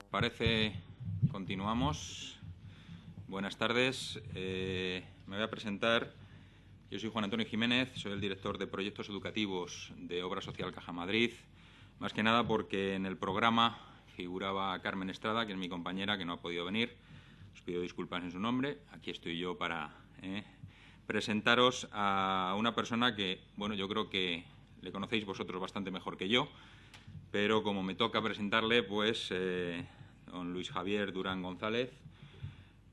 parece, continuamos. Buenas tardes. Me voy a presentar. Yo soy Juan Antonio Jiménez, soy el director de proyectos educativos de Obra Social Caja Madrid. Más que nada porque en el programa figuraba Carmen Estrada, que es mi compañera, que no ha podido venir. Os pido disculpas en su nombre. Aquí estoy yo para presentaros a una persona que, bueno, yo creo que le conocéis vosotros bastante mejor que yo, pero como me toca presentarle, pues don Luis Javier Durán González,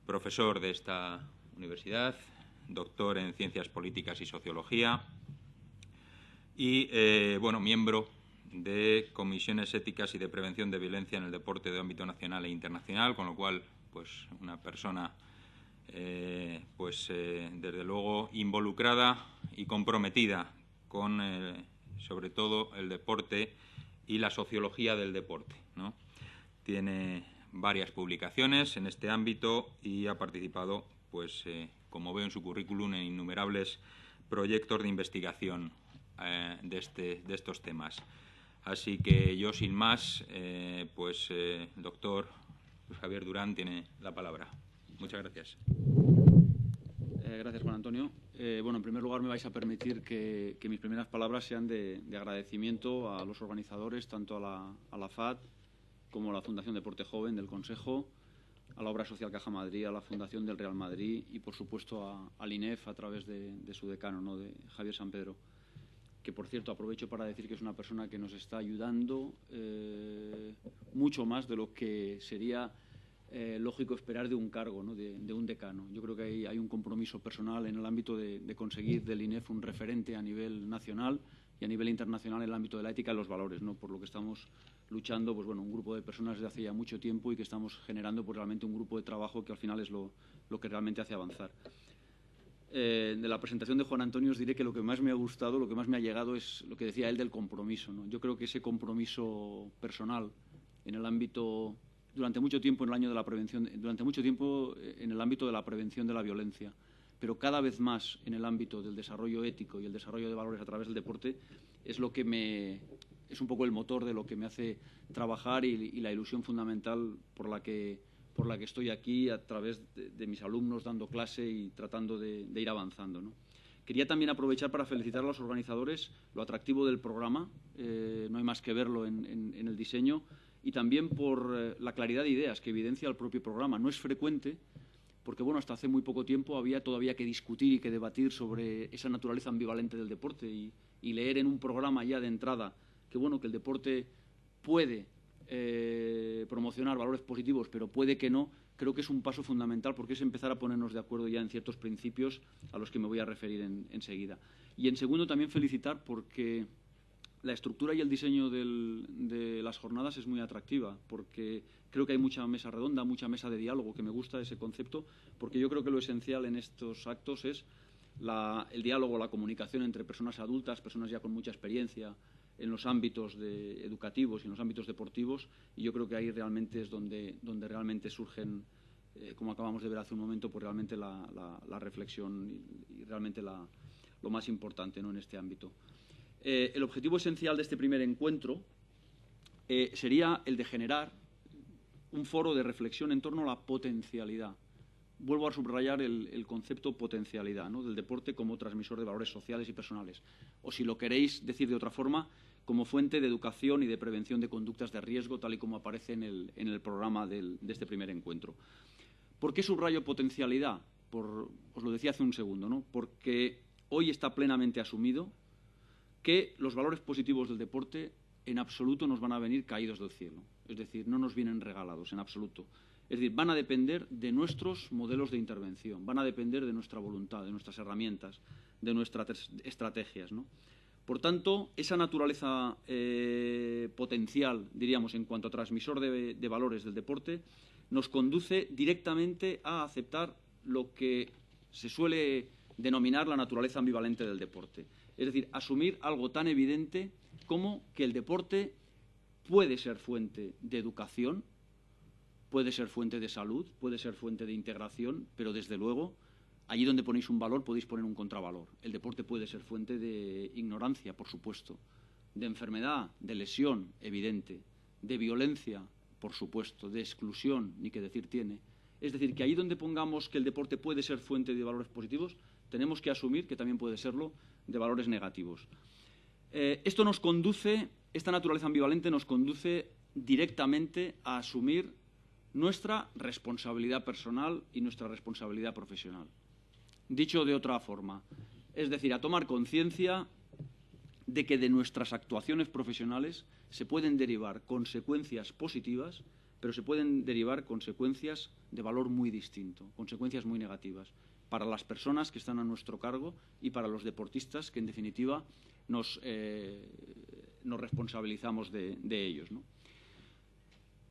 profesor de esta universidad, doctor en Ciencias Políticas y Sociología y, bueno, miembro de comisiones éticas y de prevención de violencia en el deporte de ámbito nacional e internacional, con lo cual, pues, una persona, desde luego, involucrada y comprometida con, sobre todo, el deporte y la sociología del deporte, ¿no? Tiene varias publicaciones en este ámbito y ha participado, pues, como veo en su currículum, en innumerables proyectos de investigación de estos temas. Así que yo, sin más, el doctor Javier Durán tiene la palabra. Muchas gracias. Gracias, Juan Antonio. Bueno, en primer lugar, me vais a permitir que mis primeras palabras sean de agradecimiento a los organizadores, tanto a la FAD como a la Fundación Deporte Joven del Consejo, a la Obra Social Caja Madrid, a la Fundación del Real Madrid y, por supuesto, al INEF a través de su decano, ¿no?, de Javier San Pedro, que, por cierto, aprovecho para decir que es una persona que nos está ayudando mucho más de lo que sería lógico esperar de un cargo, ¿no?, de un decano. Yo creo que hay un compromiso personal en el ámbito de conseguir del INEF un referente a nivel nacional y a nivel internacional en el ámbito de la ética y los valores, ¿no?, por lo que estamos luchando, pues bueno, un grupo de personas desde hace ya mucho tiempo y que estamos generando, pues, realmente un grupo de trabajo que al final es lo que realmente hace avanzar. De la presentación de Juan Antonio os diré que lo que más me ha gustado, lo que más me ha llegado es lo que decía él del compromiso, ¿no? Yo creo que ese compromiso personal en el ámbito, durante mucho tiempo en el año de la prevención, durante mucho tiempo en el ámbito de la prevención de la violencia, pero cada vez más en el ámbito del desarrollo ético y el desarrollo de valores a través del deporte, es lo que es un poco el motor de lo que me hace trabajar y la ilusión fundamental por la que estoy aquí a través de mis alumnos dando clase y tratando de ir avanzando, ¿no? Quería también aprovechar para felicitar a los organizadores, lo atractivo del programa, no hay más que verlo en el diseño, y también por la claridad de ideas que evidencia el propio programa. No es frecuente, porque bueno, hasta hace muy poco tiempo había todavía que discutir y que debatir sobre esa naturaleza ambivalente del deporte y leer en un programa ya de entrada que bueno, que el deporte puede promocionar valores positivos, pero puede que no. Creo que es un paso fundamental porque es empezar a ponernos de acuerdo ya en ciertos principios a los que me voy a referir enseguida. Y en segundo, también felicitar porque la estructura y el diseño de las jornadas es muy atractiva, porque creo que hay mucha mesa redonda, mucha mesa de diálogo, que me gusta ese concepto, porque yo creo que lo esencial en estos actos es el diálogo, la comunicación entre personas adultas, personas ya con mucha experiencia en los ámbitos educativos y en los ámbitos deportivos, y yo creo que ahí realmente es donde realmente surgen, como acabamos de ver hace un momento, pues realmente la reflexión y realmente lo más importante, ¿no?, en este ámbito. El objetivo esencial de este primer encuentro sería el de generar un foro de reflexión en torno a la potencialidad. Vuelvo a subrayar el concepto potencialidad, ¿no?, del deporte como transmisor de valores sociales y personales. O, si lo queréis decir de otra forma, como fuente de educación y de prevención de conductas de riesgo, tal y como aparece en el programa de este primer encuentro. ¿Por qué subrayo potencialidad? Os lo decía hace un segundo, ¿no?, porque hoy está plenamente asumido que los valores positivos del deporte en absoluto nos van a venir caídos del cielo. Es decir, no nos vienen regalados en absoluto. Es decir, van a depender de nuestros modelos de intervención, van a depender de nuestra voluntad, de nuestras herramientas, de nuestras estrategias, ¿no? Por tanto, esa naturaleza potencial, diríamos, en cuanto a transmisor de valores del deporte, nos conduce directamente a aceptar lo que se suele denominar la naturaleza ambivalente del deporte. Es decir, asumir algo tan evidente como que el deporte puede ser fuente de educación, puede ser fuente de salud, puede ser fuente de integración, pero desde luego, allí donde ponéis un valor podéis poner un contravalor. El deporte puede ser fuente de ignorancia, por supuesto, de enfermedad, de lesión, evidente, de violencia, por supuesto, de exclusión, ni que decir tiene. Es decir, que ahí donde pongamos que el deporte puede ser fuente de valores positivos, tenemos que asumir que también puede serlo de valores negativos. Esto nos conduce, esta naturaleza ambivalente nos conduce directamente a asumir nuestra responsabilidad personal y nuestra responsabilidad profesional. Dicho de otra forma, es decir, a tomar conciencia de que de nuestras actuaciones profesionales se pueden derivar consecuencias positivas, pero se pueden derivar consecuencias de valor muy distinto, consecuencias muy negativas para las personas que están a nuestro cargo y para los deportistas que, en definitiva, nos responsabilizamos de ellos, ¿no?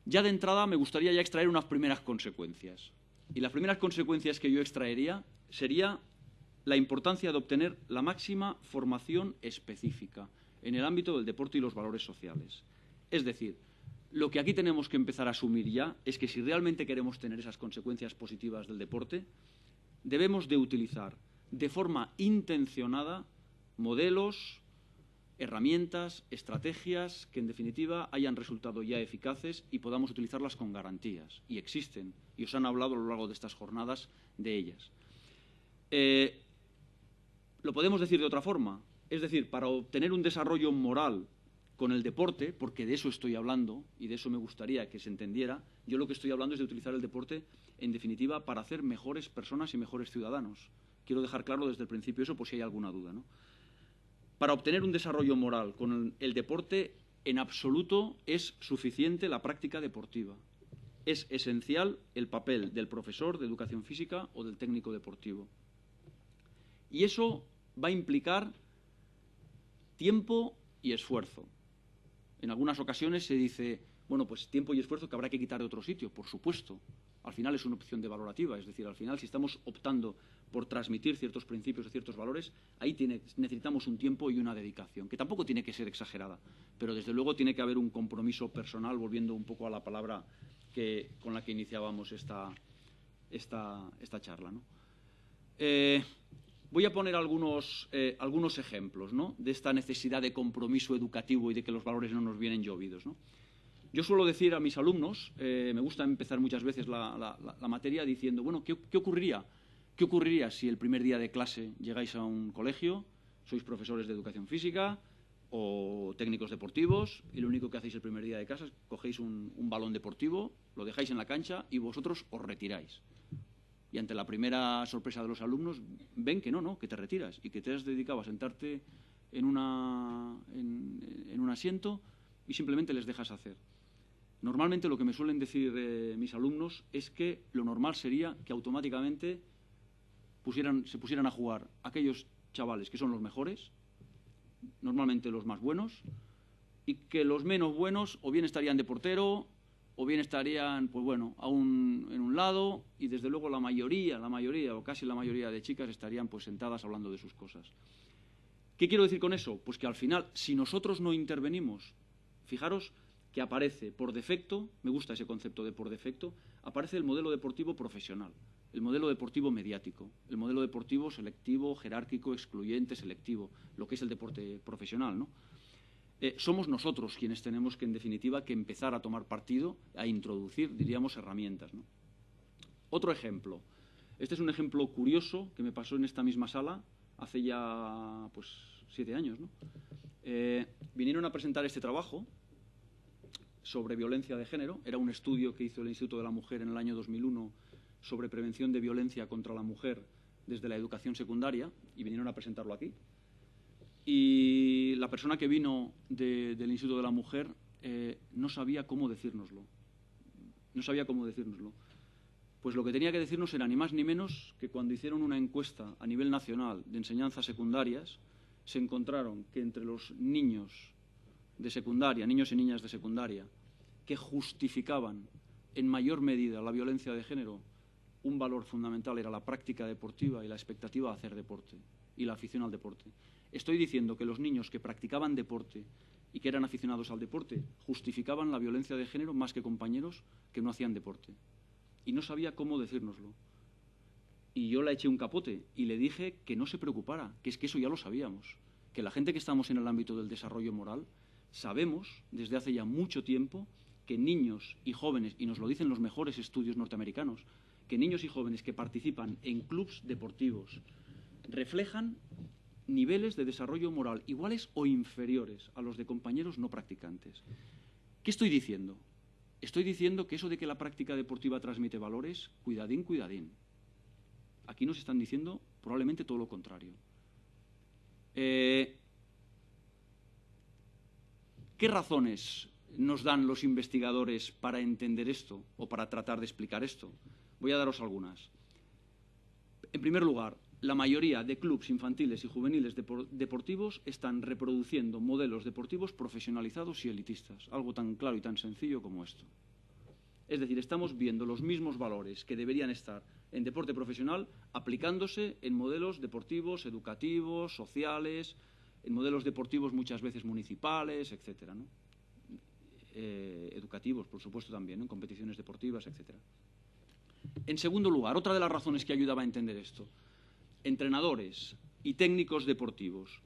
Ya de entrada me gustaría ya extraer unas primeras consecuencias. Y las primeras consecuencias que yo extraería sería la importancia de obtener la máxima formación específica en el ámbito del deporte y los valores sociales. Es decir, lo que aquí tenemos que empezar a asumir ya es que si realmente queremos tener esas consecuencias positivas del deporte, debemos de utilizar de forma intencionada modelos, herramientas, estrategias que, en definitiva, hayan resultado ya eficaces y podamos utilizarlas con garantías. Y existen, y os han hablado a lo largo de estas jornadas de ellas. Lo podemos decir de otra forma, es decir, para obtener un desarrollo moral con el deporte, porque de eso estoy hablando y de eso me gustaría que se entendiera, yo lo que estoy hablando es de utilizar el deporte, en definitiva, para hacer mejores personas y mejores ciudadanos. Quiero dejar claro desde el principio eso por si hay alguna duda, ¿no? Para obtener un desarrollo moral con el deporte, en absoluto es suficiente la práctica deportiva. Es esencial el papel del profesor de educación física o del técnico deportivo. Y eso va a implicar tiempo y esfuerzo. En algunas ocasiones se dice, bueno, pues tiempo y esfuerzo que habrá que quitar de otro sitio, por supuesto. Al final es una opción de valorativa, es decir, al final si estamos optando por transmitir ciertos principios y ciertos valores, ahí necesitamos un tiempo y una dedicación, que tampoco tiene que ser exagerada, pero desde luego tiene que haber un compromiso personal, volviendo un poco a la palabra con la que iniciábamos esta charla, ¿no? Voy a poner algunos ejemplos, ¿no?, de esta necesidad de compromiso educativo y de que los valores no nos vienen llovidos, ¿no? Yo suelo decir a mis alumnos, me gusta empezar muchas veces la materia diciendo, bueno, ¿qué ocurriría? ¿Qué ocurriría si el primer día de clase llegáis a un colegio, sois profesores de educación física o técnicos deportivos y lo único que hacéis el primer día de clase es cogéis un balón deportivo, lo dejáis en la cancha y vosotros os retiráis? Y ante la primera sorpresa de los alumnos ven que no, que te retiras y que te has dedicado a sentarte en un asiento y simplemente les dejas hacer. Normalmente lo que me suelen decir mis alumnos es que lo normal sería que automáticamente se pusieran a jugar aquellos chavales que son los mejores, normalmente los más buenos, y que los menos buenos o bien estarían de portero o bien estarían, pues bueno, en un lado, y desde luego la mayoría o casi la mayoría de chicas estarían pues sentadas hablando de sus cosas. ¿Qué quiero decir con eso? Pues que al final, si nosotros no intervenimos, fijaros que aparece por defecto, me gusta ese concepto de por defecto, aparece el modelo deportivo profesional, el modelo deportivo mediático, el modelo deportivo selectivo, jerárquico, excluyente, selectivo, lo que es el deporte profesional, ¿no? Somos nosotros quienes tenemos que, en definitiva, que empezar a tomar partido, a introducir, diríamos, herramientas, ¿no? Otro ejemplo. Este es un ejemplo curioso que me pasó en esta misma sala hace ya, pues, 7 años, ¿no? Vinieron a presentar este trabajo sobre violencia de género. Era un estudio que hizo el Instituto de la Mujer en el año 2001 sobre prevención de violencia contra la mujer desde la educación secundaria, y vinieron a presentarlo aquí. Y la persona que vino del Instituto de la Mujer no sabía cómo decírnoslo. No sabía cómo decírnoslo. Pues lo que tenía que decirnos era ni más ni menos que cuando hicieron una encuesta a nivel nacional de enseñanzas secundarias, se encontraron que entre los niños de secundaria, niños y niñas de secundaria, que justificaban en mayor medida la violencia de género, un valor fundamental era la práctica deportiva y la expectativa de hacer deporte y la afición al deporte. Estoy diciendo que los niños que practicaban deporte y que eran aficionados al deporte justificaban la violencia de género más que compañeros que no hacían deporte. Y no sabía cómo decírnoslo. Y yo le eché un capote y le dije que no se preocupara, que es que eso ya lo sabíamos, que la gente que estamos en el ámbito del desarrollo moral sabemos desde hace ya mucho tiempo que niños y jóvenes, y nos lo dicen los mejores estudios norteamericanos, que niños y jóvenes que participan en clubs deportivos reflejan niveles de desarrollo moral iguales o inferiores a los de compañeros no practicantes. ¿Qué estoy diciendo? Estoy diciendo que eso de que la práctica deportiva transmite valores, cuidadín, cuidadín. Aquí nos están diciendo probablemente todo lo contrario. ¿Qué razones nos dan los investigadores para entender esto o para tratar de explicar esto? Voy a daros algunas. En primer lugar, la mayoría de clubes infantiles y juveniles deportivos están reproduciendo modelos deportivos profesionalizados y elitistas, algo tan claro y tan sencillo como esto. Es decir, estamos viendo los mismos valores que deberían estar en deporte profesional aplicándose en modelos deportivos, educativos, sociales, en modelos deportivos muchas veces municipales, etcétera, ¿no? Educativos, por supuesto, también, ¿no? En competiciones deportivas, etcétera. En segundo lugar, otra de las razones que ayudaba a entender esto, entrenadores y técnicos deportivos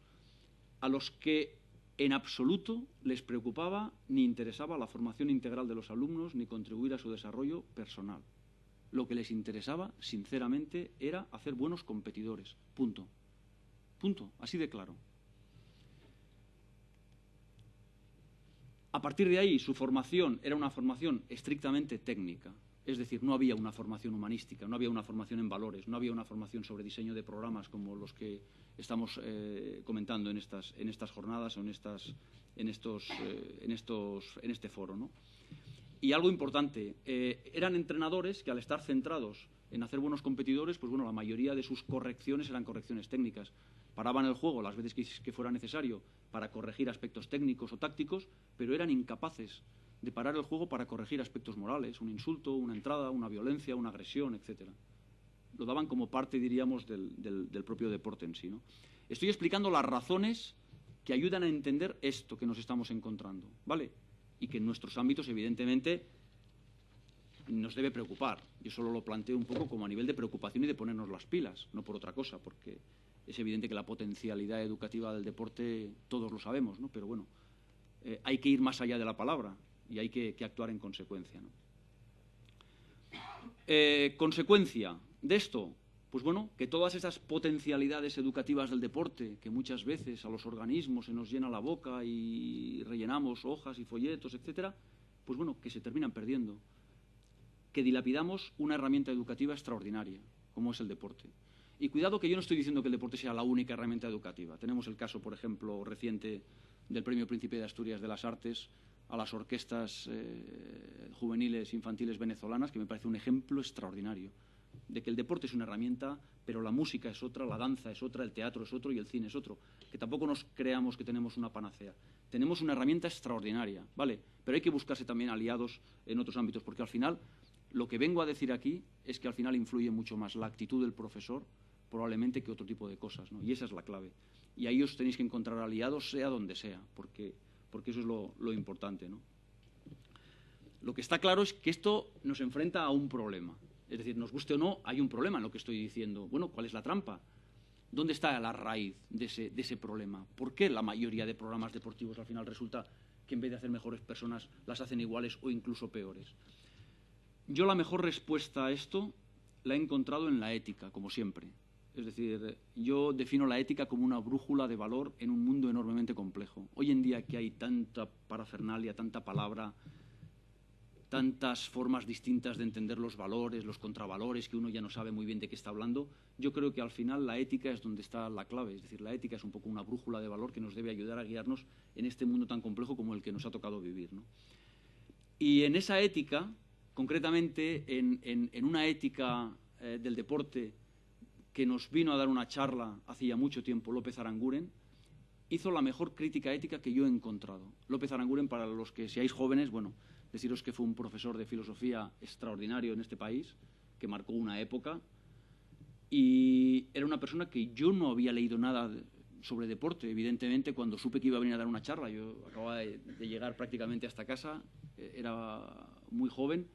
a los que en absoluto les preocupaba ni interesaba la formación integral de los alumnos ni contribuir a su desarrollo personal. Lo que les interesaba, sinceramente, era hacer buenos competidores. Punto. Punto. Así de claro. A partir de ahí, su formación era una formación estrictamente técnica. Es decir, no había una formación humanística, no había una formación en valores, no había una formación sobre diseño de programas como los que estamos comentando en estas jornadas o en este foro, ¿no? Y algo importante, eran entrenadores que al estar centrados en hacer buenos competidores, pues bueno, la mayoría de sus correcciones eran correcciones técnicas. Paraban el juego las veces que fuera necesario para corregir aspectos técnicos o tácticos, pero eran incapaces de parar el juego para corregir aspectos morales, un insulto, una entrada, una violencia, una agresión, etcétera. Lo daban como parte, diríamos, del propio deporte en sí, ¿no? Estoy explicando las razones que ayudan a entender esto que nos estamos encontrando, ¿vale? Y que en nuestros ámbitos, evidentemente, nos debe preocupar. Yo solo lo planteo un poco como a nivel de preocupación y de ponernos las pilas, no por otra cosa, porque es evidente que la potencialidad educativa del deporte todos lo sabemos, ¿no? Pero bueno, hay que ir más allá de la palabra y hay que actuar en consecuencia, ¿no? Consecuencia de esto, pues bueno, que todas esas potencialidades educativas del deporte, que muchas veces a los organismos se nos llena la boca y rellenamos hojas y folletos, etcétera, pues bueno, que se terminan perdiendo. Que dilapidamos una herramienta educativa extraordinaria, como es el deporte. Y cuidado que yo no estoy diciendo que el deporte sea la única herramienta educativa. Tenemos el caso, por ejemplo, reciente del Premio Príncipe de Asturias de las Artes a las orquestas juveniles infantiles venezolanas, que me parece un ejemplo extraordinario de que el deporte es una herramienta, pero la música es otra, la danza es otra, el teatro es otro y el cine es otro. Que tampoco nos creamos que tenemos una panacea. Tenemos una herramienta extraordinaria, ¿vale? Pero hay que buscarse también aliados en otros ámbitos, porque al final lo que vengo a decir aquí es que al final influye mucho más la actitud del profesor probablemente que otro tipo de cosas, ¿no? Y esa es la clave. Y ahí os tenéis que encontrar aliados, sea donde sea, porque eso es lo importante, ¿no? Lo que está claro es que esto nos enfrenta a un problema. Es decir, nos guste o no, hay un problema en lo que estoy diciendo. Bueno, ¿cuál es la trampa? ¿Dónde está la raíz de ese problema? ¿Por qué la mayoría de programas deportivos al final resulta que en vez de hacer mejores personas las hacen iguales o incluso peores? Yo la mejor respuesta a esto la he encontrado en la ética, como siempre. Es decir, yo defino la ética como una brújula de valor en un mundo enormemente complejo. Hoy en día que hay tanta parafernalia, tanta palabra, tantas formas distintas de entender los valores, los contravalores, que uno ya no sabe muy bien de qué está hablando, yo creo que al final la ética es donde está la clave. Es decir, la ética es un poco una brújula de valor que nos debe ayudar a guiarnos en este mundo tan complejo como el que nos ha tocado vivir, ¿no? Y en esa ética, concretamente en una ética del deporte que nos vino a dar una charla hace ya mucho tiempo López Aranguren, hizo la mejor crítica ética que yo he encontrado. López Aranguren, para los que seáis jóvenes, bueno, deciros que fue un profesor de filosofía extraordinario en este país, que marcó una época, y era una persona que yo no había leído nada sobre deporte. Evidentemente, cuando supe que iba a venir a dar una charla, yo acababa de llegar prácticamente hasta casa, era muy joven,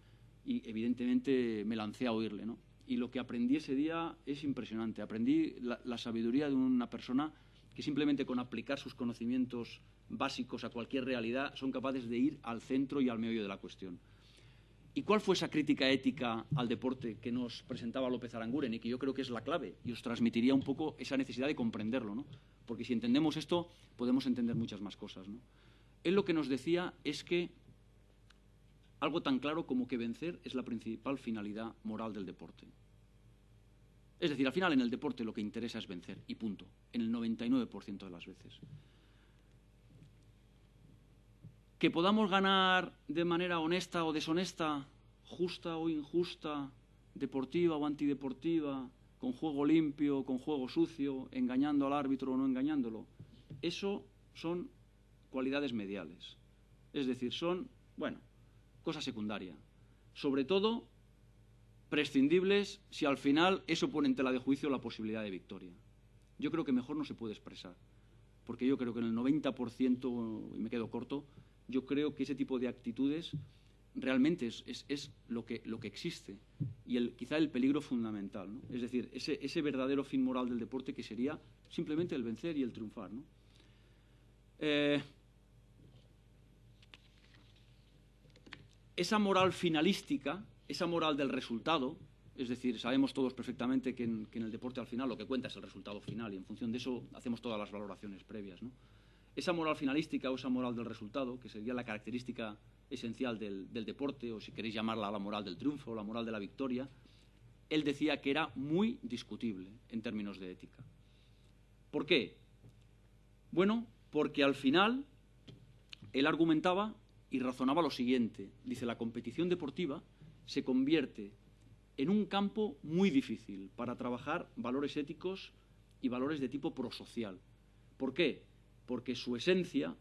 y evidentemente me lancé a oírle, ¿no? Y lo que aprendí ese día es impresionante. Aprendí la sabiduría de una persona que simplemente con aplicar sus conocimientos básicos a cualquier realidad son capaces de ir al centro y al meollo de la cuestión. ¿Y cuál fue esa crítica ética al deporte que nos presentaba López Aranguren y que yo creo que es la clave y os transmitiría un poco esa necesidad de comprenderlo, ¿no? Porque si entendemos esto, podemos entender muchas más cosas, ¿no? Él lo que nos decía es que algo tan claro como que vencer es la principal finalidad moral del deporte. Es decir, al final en el deporte lo que interesa es vencer, y punto, en el 99% de las veces. Que podamos ganar de manera honesta o deshonesta, justa o injusta, deportiva o antideportiva, con juego limpio, con juego sucio, engañando al árbitro o no engañándolo, eso son cualidades mediales. Es decir, son, bueno, cosa secundaria. Sobre todo, prescindibles si al final eso pone en tela de juicio la posibilidad de victoria. Yo creo que mejor no se puede expresar, porque yo creo que en el 90%, y me quedo corto, yo creo que ese tipo de actitudes realmente es lo que existe y quizá el peligro fundamental, ¿no? Es decir, ese verdadero fin moral del deporte que sería simplemente el vencer y el triunfar, ¿no? Esa moral finalística, esa moral del resultado, es decir, sabemos todos perfectamente que en el deporte al final lo que cuenta es el resultado final y en función de eso hacemos todas las valoraciones previas, ¿no? Esa moral finalística o esa moral del resultado, que sería la característica esencial del deporte, o si queréis llamarla la moral del triunfo o la moral de la victoria, él decía que era muy discutible en términos de ética. ¿Por qué? Bueno, porque al final él argumentaba y razonaba lo siguiente. Dice, la competición deportiva se convierte en un campo muy difícil para trabajar valores éticos y valores de tipo prosocial. ¿Por qué? Porque su esencia,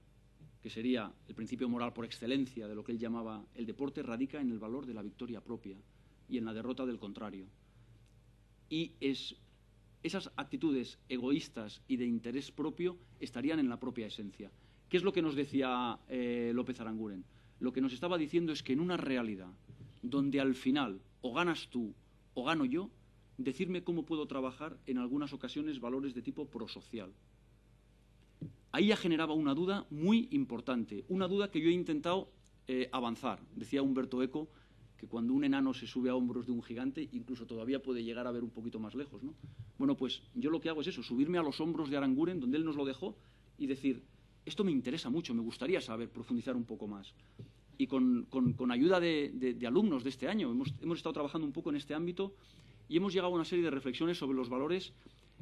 que sería el principio moral por excelencia de lo que él llamaba el deporte, radica en el valor de la victoria propia y en la derrota del contrario. Y esas actitudes egoístas y de interés propio estarían en la propia esencia. ¿Qué es lo que nos decía López Aranguren? Lo que nos estaba diciendo es que en una realidad donde al final o ganas tú o gano yo, decirme cómo puedo trabajar en algunas ocasiones valores de tipo prosocial. Ahí ya generaba una duda muy importante, una duda que yo he intentado avanzar. Decía Humberto Eco que cuando un enano se sube a hombros de un gigante, incluso todavía puede llegar a ver un poquito más lejos, ¿no? Bueno, pues yo lo que hago es eso, subirme a los hombros de Aranguren, donde él nos lo dejó, y decir, esto me interesa mucho, me gustaría saber, profundizar un poco más. Y con ayuda de alumnos de este año, hemos estado trabajando un poco en este ámbito y hemos llegado a una serie de reflexiones sobre los valores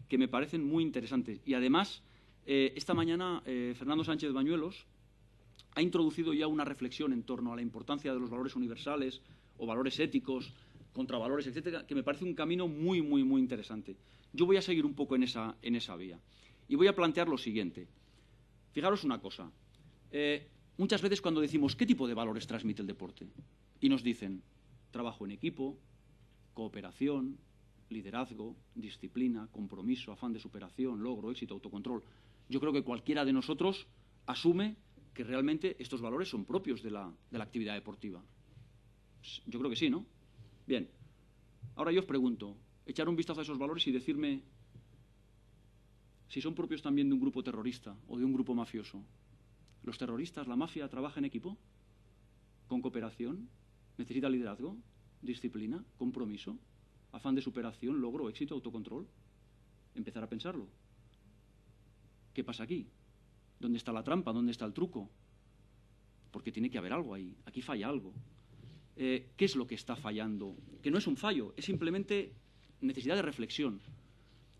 que me parecen muy interesantes. Y además, esta mañana Fernando Sánchez Bañuelos ha introducido ya una reflexión en torno a la importancia de los valores universales o valores éticos, contravalores, etcétera, que me parece un camino muy, muy, muy interesante. Yo voy a seguir un poco en esa vía. Y voy a plantear lo siguiente. Fijaros una cosa. Muchas veces cuando decimos ¿qué tipo de valores transmite el deporte? Y nos dicen trabajo en equipo, cooperación, liderazgo, disciplina, compromiso, afán de superación, logro, éxito, autocontrol. Yo creo que cualquiera de nosotros asume que realmente estos valores son propios de la actividad deportiva. Yo creo que sí, ¿no? Bien. Ahora yo os pregunto, echar un vistazo a esos valores y decirme si son propios también de un grupo terrorista o de un grupo mafioso. ¿Los terroristas, la mafia, trabaja en equipo? ¿Con cooperación? ¿Necesita liderazgo? ¿Disciplina? ¿Compromiso? ¿Afán de superación? ¿Logro? ¿Éxito? ¿Autocontrol? Empezar a pensarlo. ¿Qué pasa aquí? ¿Dónde está la trampa? ¿Dónde está el truco? Porque tiene que haber algo ahí. Aquí falla algo. ¿Qué es lo que está fallando? Que no es un fallo, es simplemente necesidad de reflexión.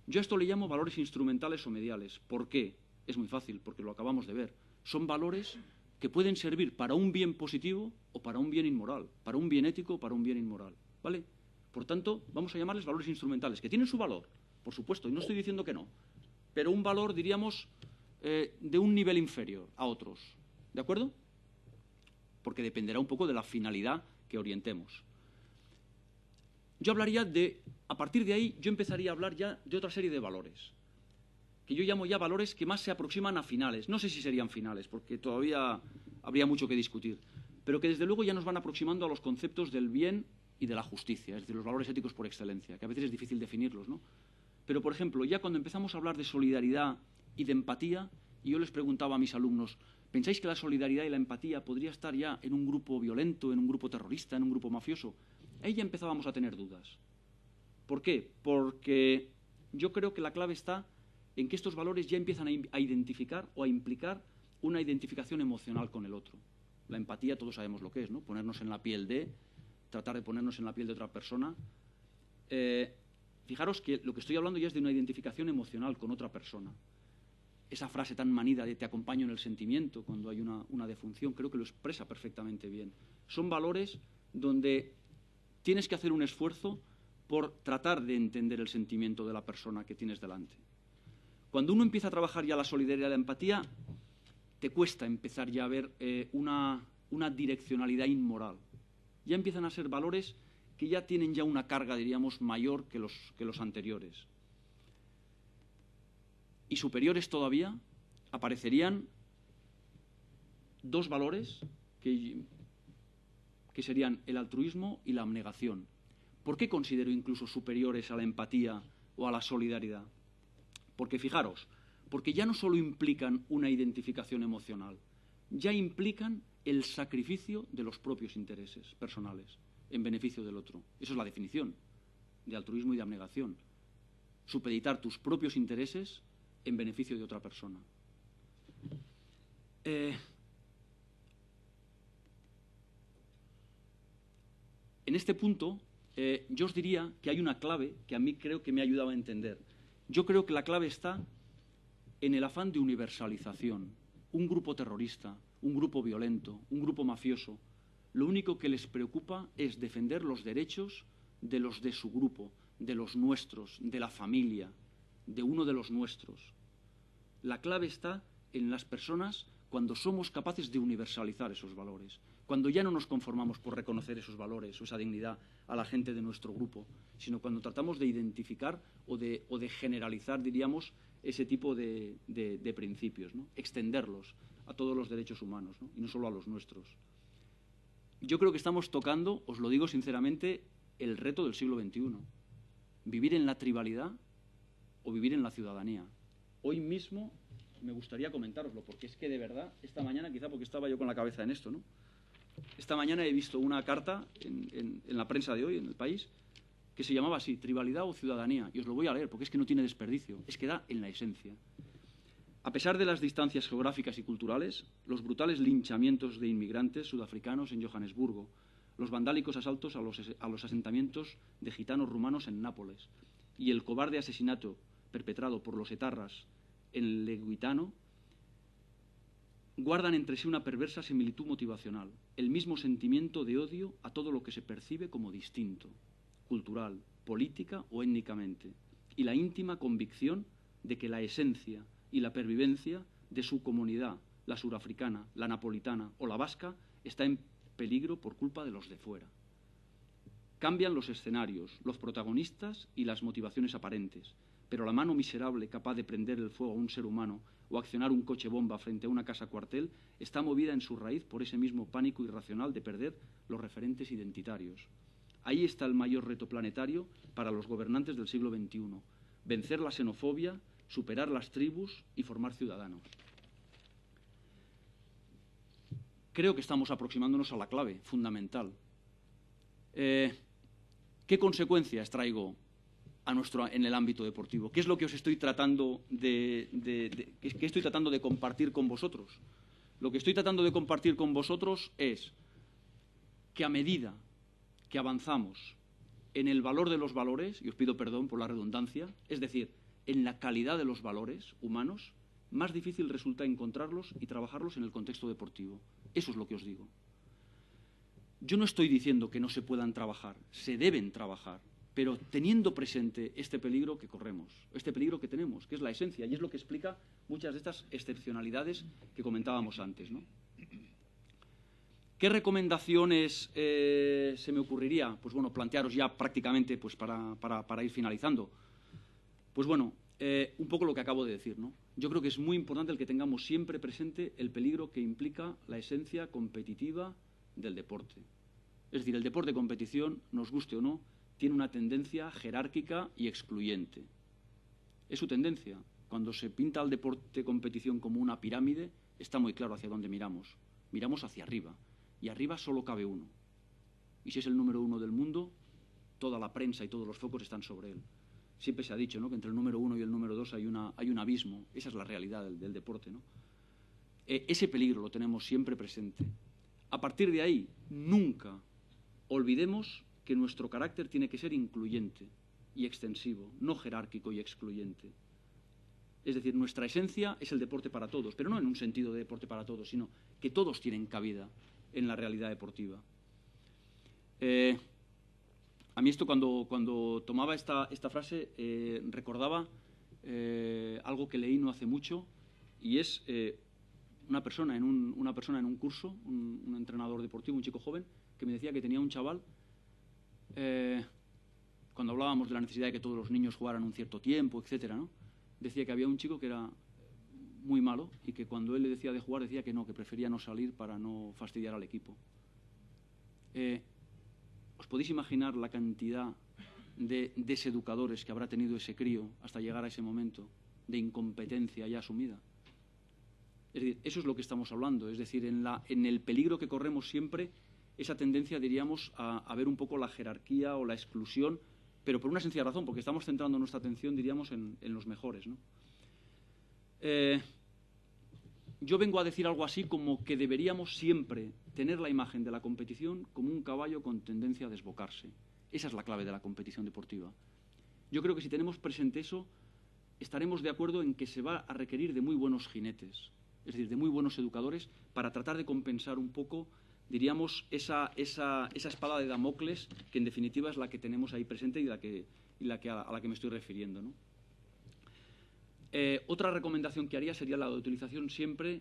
Yo a esto le llamo valores instrumentales o mediales. ¿Por qué? Es muy fácil, porque lo acabamos de ver. Son valores que pueden servir para un bien positivo o para un bien inmoral, para un bien ético o para un bien inmoral, ¿vale? Por tanto, vamos a llamarles valores instrumentales, que tienen su valor, por supuesto, y no estoy diciendo que no, pero un valor, diríamos, de un nivel inferior a otros, ¿de acuerdo? Porque dependerá un poco de la finalidad que orientemos. Yo hablaría a partir de ahí, yo empezaría a hablar ya de otra serie de valores, que yo llamo ya valores que más se aproximan a finales. No sé si serían finales, porque todavía habría mucho que discutir, pero que desde luego ya nos van aproximando a los conceptos del bien y de la justicia, es decir, los valores éticos por excelencia, que a veces es difícil definirlos, ¿no? Pero, por ejemplo, ya cuando empezamos a hablar de solidaridad y de empatía, y yo les preguntaba a mis alumnos, ¿pensáis que la solidaridad y la empatía podría estar ya en un grupo violento, en un grupo terrorista, en un grupo mafioso? Ahí ya empezábamos a tener dudas. ¿Por qué? Porque yo creo que la clave está en que estos valores ya empiezan a identificar o a implicar una identificación emocional con el otro. La empatía todos sabemos lo que es, ¿no? Ponernos en la piel de, tratar de ponernos en la piel de otra persona. Fijaros que lo que estoy hablando ya es de una identificación emocional con otra persona. Esa frase tan manida de te acompaño en el sentimiento cuando hay una defunción, creo que lo expresa perfectamente bien. Son valores donde tienes que hacer un esfuerzo por tratar de entender el sentimiento de la persona que tienes delante. Cuando uno empieza a trabajar ya la solidaridad y la empatía, te cuesta empezar ya a ver una direccionalidad inmoral. Ya empiezan a ser valores que ya tienen ya una carga, diríamos, mayor que los anteriores. Y superiores todavía aparecerían dos valores que serían el altruismo y la abnegación. ¿Por qué considero incluso superiores a la empatía o a la solidaridad? Porque fijaros, porque ya no solo implican una identificación emocional, ya implican el sacrificio de los propios intereses personales en beneficio del otro. Eso es la definición de altruismo y de abnegación. Supeditar tus propios intereses en beneficio de otra persona. En este punto, yo os diría que hay una clave que a mí creo que me ha ayudado a entender. Yo creo que la clave está en el afán de universalización. Un grupo terrorista, un grupo violento, un grupo mafioso, lo único que les preocupa es defender los derechos de los de su grupo, de los nuestros, de la familia, de uno de los nuestros. La clave está en las personas cuando somos capaces de universalizar esos valores, cuando ya no nos conformamos por reconocer esos valores o esa dignidad a la gente de nuestro grupo, sino cuando tratamos de identificar o de generalizar, diríamos, ese tipo de principios, ¿no? Extenderlos a todos los derechos humanos, ¿no? Y no solo a los nuestros. Yo creo que estamos tocando, os lo digo sinceramente, el reto del siglo XXI. Vivir en la tribalidad o vivir en la ciudadanía. Hoy mismo me gustaría comentároslo, porque es que de verdad, esta mañana, quizá porque estaba yo con la cabeza en esto, ¿no? Esta mañana he visto una carta en la prensa de hoy, en El País, que se llamaba así, tribalidad o ciudadanía. Y os lo voy a leer, porque es que no tiene desperdicio, es que da en la esencia. A pesar de las distancias geográficas y culturales, los brutales linchamientos de inmigrantes sudafricanos en Johannesburgo, los vandálicos asaltos a los asentamientos de gitanos rumanos en Nápoles y el cobarde asesinato perpetrado por los etarras en Leguitano, guardan entre sí una perversa similitud motivacional, el mismo sentimiento de odio a todo lo que se percibe como distinto, cultural, política o étnicamente, y la íntima convicción de que la esencia y la pervivencia de su comunidad, la surafricana, la napolitana o la vasca, está en peligro por culpa de los de fuera. Cambian los escenarios, los protagonistas y las motivaciones aparentes, pero la mano miserable capaz de prender el fuego a un ser humano o accionar un coche bomba frente a una casa cuartel está movida en su raíz por ese mismo pánico irracional de perder los referentes identitarios. Ahí está el mayor reto planetario para los gobernantes del siglo XXI, vencer la xenofobia, superar las tribus y formar ciudadanos. Creo que estamos aproximándonos a la clave fundamental. ¿Qué consecuencias traigo en el ámbito deportivo? ¿Qué es lo que os estoy tratando qué estoy tratando de compartir con vosotros? Lo que estoy tratando de compartir con vosotros es que a medida que avanzamos en el valor de los valores, y os pido perdón por la redundancia, es decir, en la calidad de los valores humanos, más difícil resulta encontrarlos y trabajarlos en el contexto deportivo. Eso es lo que os digo. Yo no estoy diciendo que no se puedan trabajar, se deben trabajar, pero teniendo presente este peligro que corremos, este peligro que tenemos, que es la esencia, y es lo que explica muchas de estas excepcionalidades que comentábamos antes, ¿no? ¿Qué recomendaciones se me ocurriría? Pues bueno, plantearos ya prácticamente pues para ir finalizando. Pues bueno, un poco lo que acabo de decir, ¿no? Yo creo que es muy importante el que tengamos siempre presente el peligro que implica la esencia competitiva del deporte. Es decir, el deporte de competición, nos guste o no, tiene una tendencia jerárquica y excluyente. Es su tendencia. cuando se pinta el deporte competición como una pirámide, está muy claro hacia dónde miramos. Miramos hacia arriba, y arriba solo cabe uno. Y si es el número 1 del mundo, toda la prensa y todos los focos están sobre él. Siempre se ha dicho, ¿no?, que entre el número 1 y el número 2 hay un abismo. Esa es la realidad del deporte, ¿no? Ese peligro lo tenemos siempre presente. A partir de ahí, nunca olvidemos que nuestro carácter tiene que ser incluyente y extensivo, no jerárquico y excluyente. Es decir, nuestra esencia es el deporte para todos, pero no en un sentido de deporte para todos, sino que todos tienen cabida en la realidad deportiva. A mí esto, cuando tomaba esta frase, recordaba algo que leí no hace mucho, y es una persona en un curso, un entrenador deportivo, un chico joven, que me decía que tenía un chaval, cuando hablábamos de la necesidad de que todos los niños jugaran un cierto tiempo, etcétera, ¿no?, decía que había un chico que era muy malo y que cuando él le decía de jugar decía que no, que prefería no salir para no fastidiar al equipo. ¿Os podéis imaginar la cantidad de deseducadores que habrá tenido ese crío hasta llegar a ese momento de incompetencia ya asumida? Es decir, eso es lo que estamos hablando. Es decir, en el peligro que corremos siempre, esa tendencia, diríamos, a ver un poco la jerarquía o la exclusión, pero por una sencilla razón, porque estamos centrando nuestra atención, diríamos, en los mejores, ¿no? Yo vengo a decir algo así como que deberíamos siempre tener la imagen de la competición como un caballo con tendencia a desbocarse. Esa es la clave de la competición deportiva. Yo creo que si tenemos presente eso, estaremos de acuerdo en que se va a requerir de muy buenos jinetes, es decir, de muy buenos educadores, para tratar de compensar un poco, diríamos, esa espada de Damocles, que en definitiva es la que tenemos ahí presente y a la que me estoy refiriendo, ¿no? Otra recomendación que haría sería la de utilizar siempre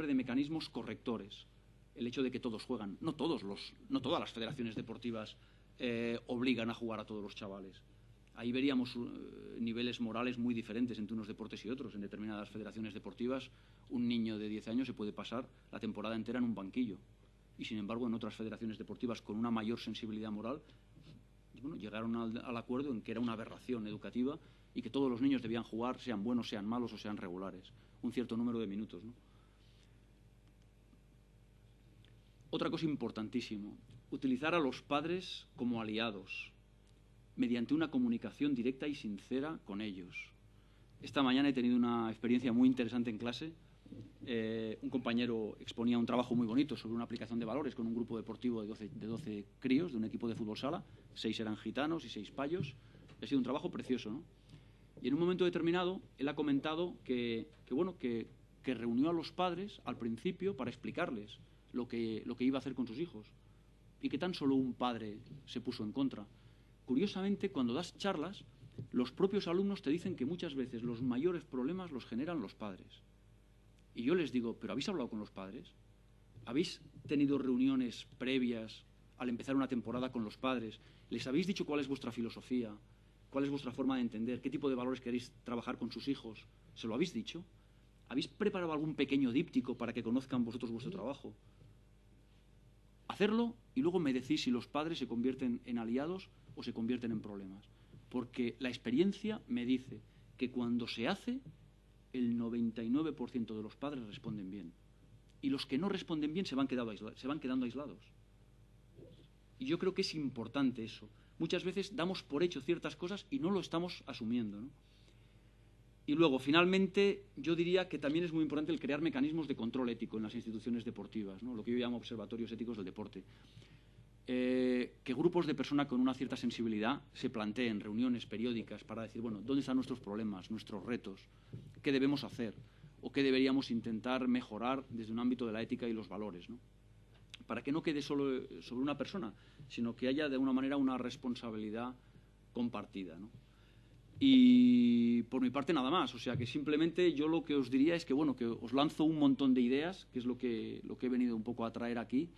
de mecanismos correctores. El hecho de que todos juegan. No todas las federaciones deportivas obligan a jugar a todos los chavales. Ahí veríamos niveles morales muy diferentes entre unos deportes y otros. En determinadas federaciones deportivas, un niño de 10 años se puede pasar la temporada entera en un banquillo. Y, sin embargo, en otras federaciones deportivas con una mayor sensibilidad moral, bueno, llegaron al acuerdo en que era una aberración educativa y que todos los niños debían jugar, sean buenos, sean malos o sean regulares, un cierto número de minutos, ¿no? Otra cosa importantísima, utilizar a los padres como aliados, mediante una comunicación directa y sincera con ellos. Esta mañana he tenido una experiencia muy interesante en clase. Un compañero exponía un trabajo muy bonito sobre una aplicación de valores con un grupo deportivo de 12 críos de un equipo de fútbol sala. 6 eran gitanos y 6 payos. Ha sido un trabajo precioso, ¿no? Y en un momento determinado él ha comentado que reunió a los padres al principio para explicarles lo que iba a hacer con sus hijos y que tan solo un padre se puso en contra. Curiosamente, cuando das charlas, los propios alumnos te dicen que muchas veces los mayores problemas los generan los padres. Y yo les digo, ¿pero habéis hablado con los padres? ¿Habéis tenido reuniones previas al empezar una temporada con los padres? ¿Les habéis dicho cuál es vuestra filosofía? ¿Cuál es vuestra forma de entender? ¿Qué tipo de valores queréis trabajar con sus hijos? ¿Se lo habéis dicho? ¿Habéis preparado algún pequeño díptico para que conozcan vosotros vuestro trabajo? Hacerlo y luego me decís si los padres se convierten en aliados o se convierten en problemas. Porque la experiencia me dice que cuando se hace, el 99% de los padres responden bien. Y los que no responden bien se van quedando aislados. Y yo creo que es importante eso. Muchas veces damos por hecho ciertas cosas y no lo estamos asumiendo, ¿no? Y luego, finalmente, yo diría que también es muy importante el crear mecanismos de control ético en las instituciones deportivas, ¿no? Lo que yo llamo observatorios éticos del deporte. Que grupos de personas con una cierta sensibilidad se planteen reuniones periódicas para decir, bueno, ¿dónde están nuestros problemas, nuestros retos? ¿Qué debemos hacer? ¿O qué deberíamos intentar mejorar desde un ámbito de la ética y los valores, ¿no? Para que no quede solo sobre una persona, sino que haya de alguna manera una responsabilidad compartida, ¿no? Y por mi parte nada más, o sea que simplemente yo lo que os diría es que, bueno, que os lanzo un montón de ideas, que es lo que he venido un poco a traer aquí,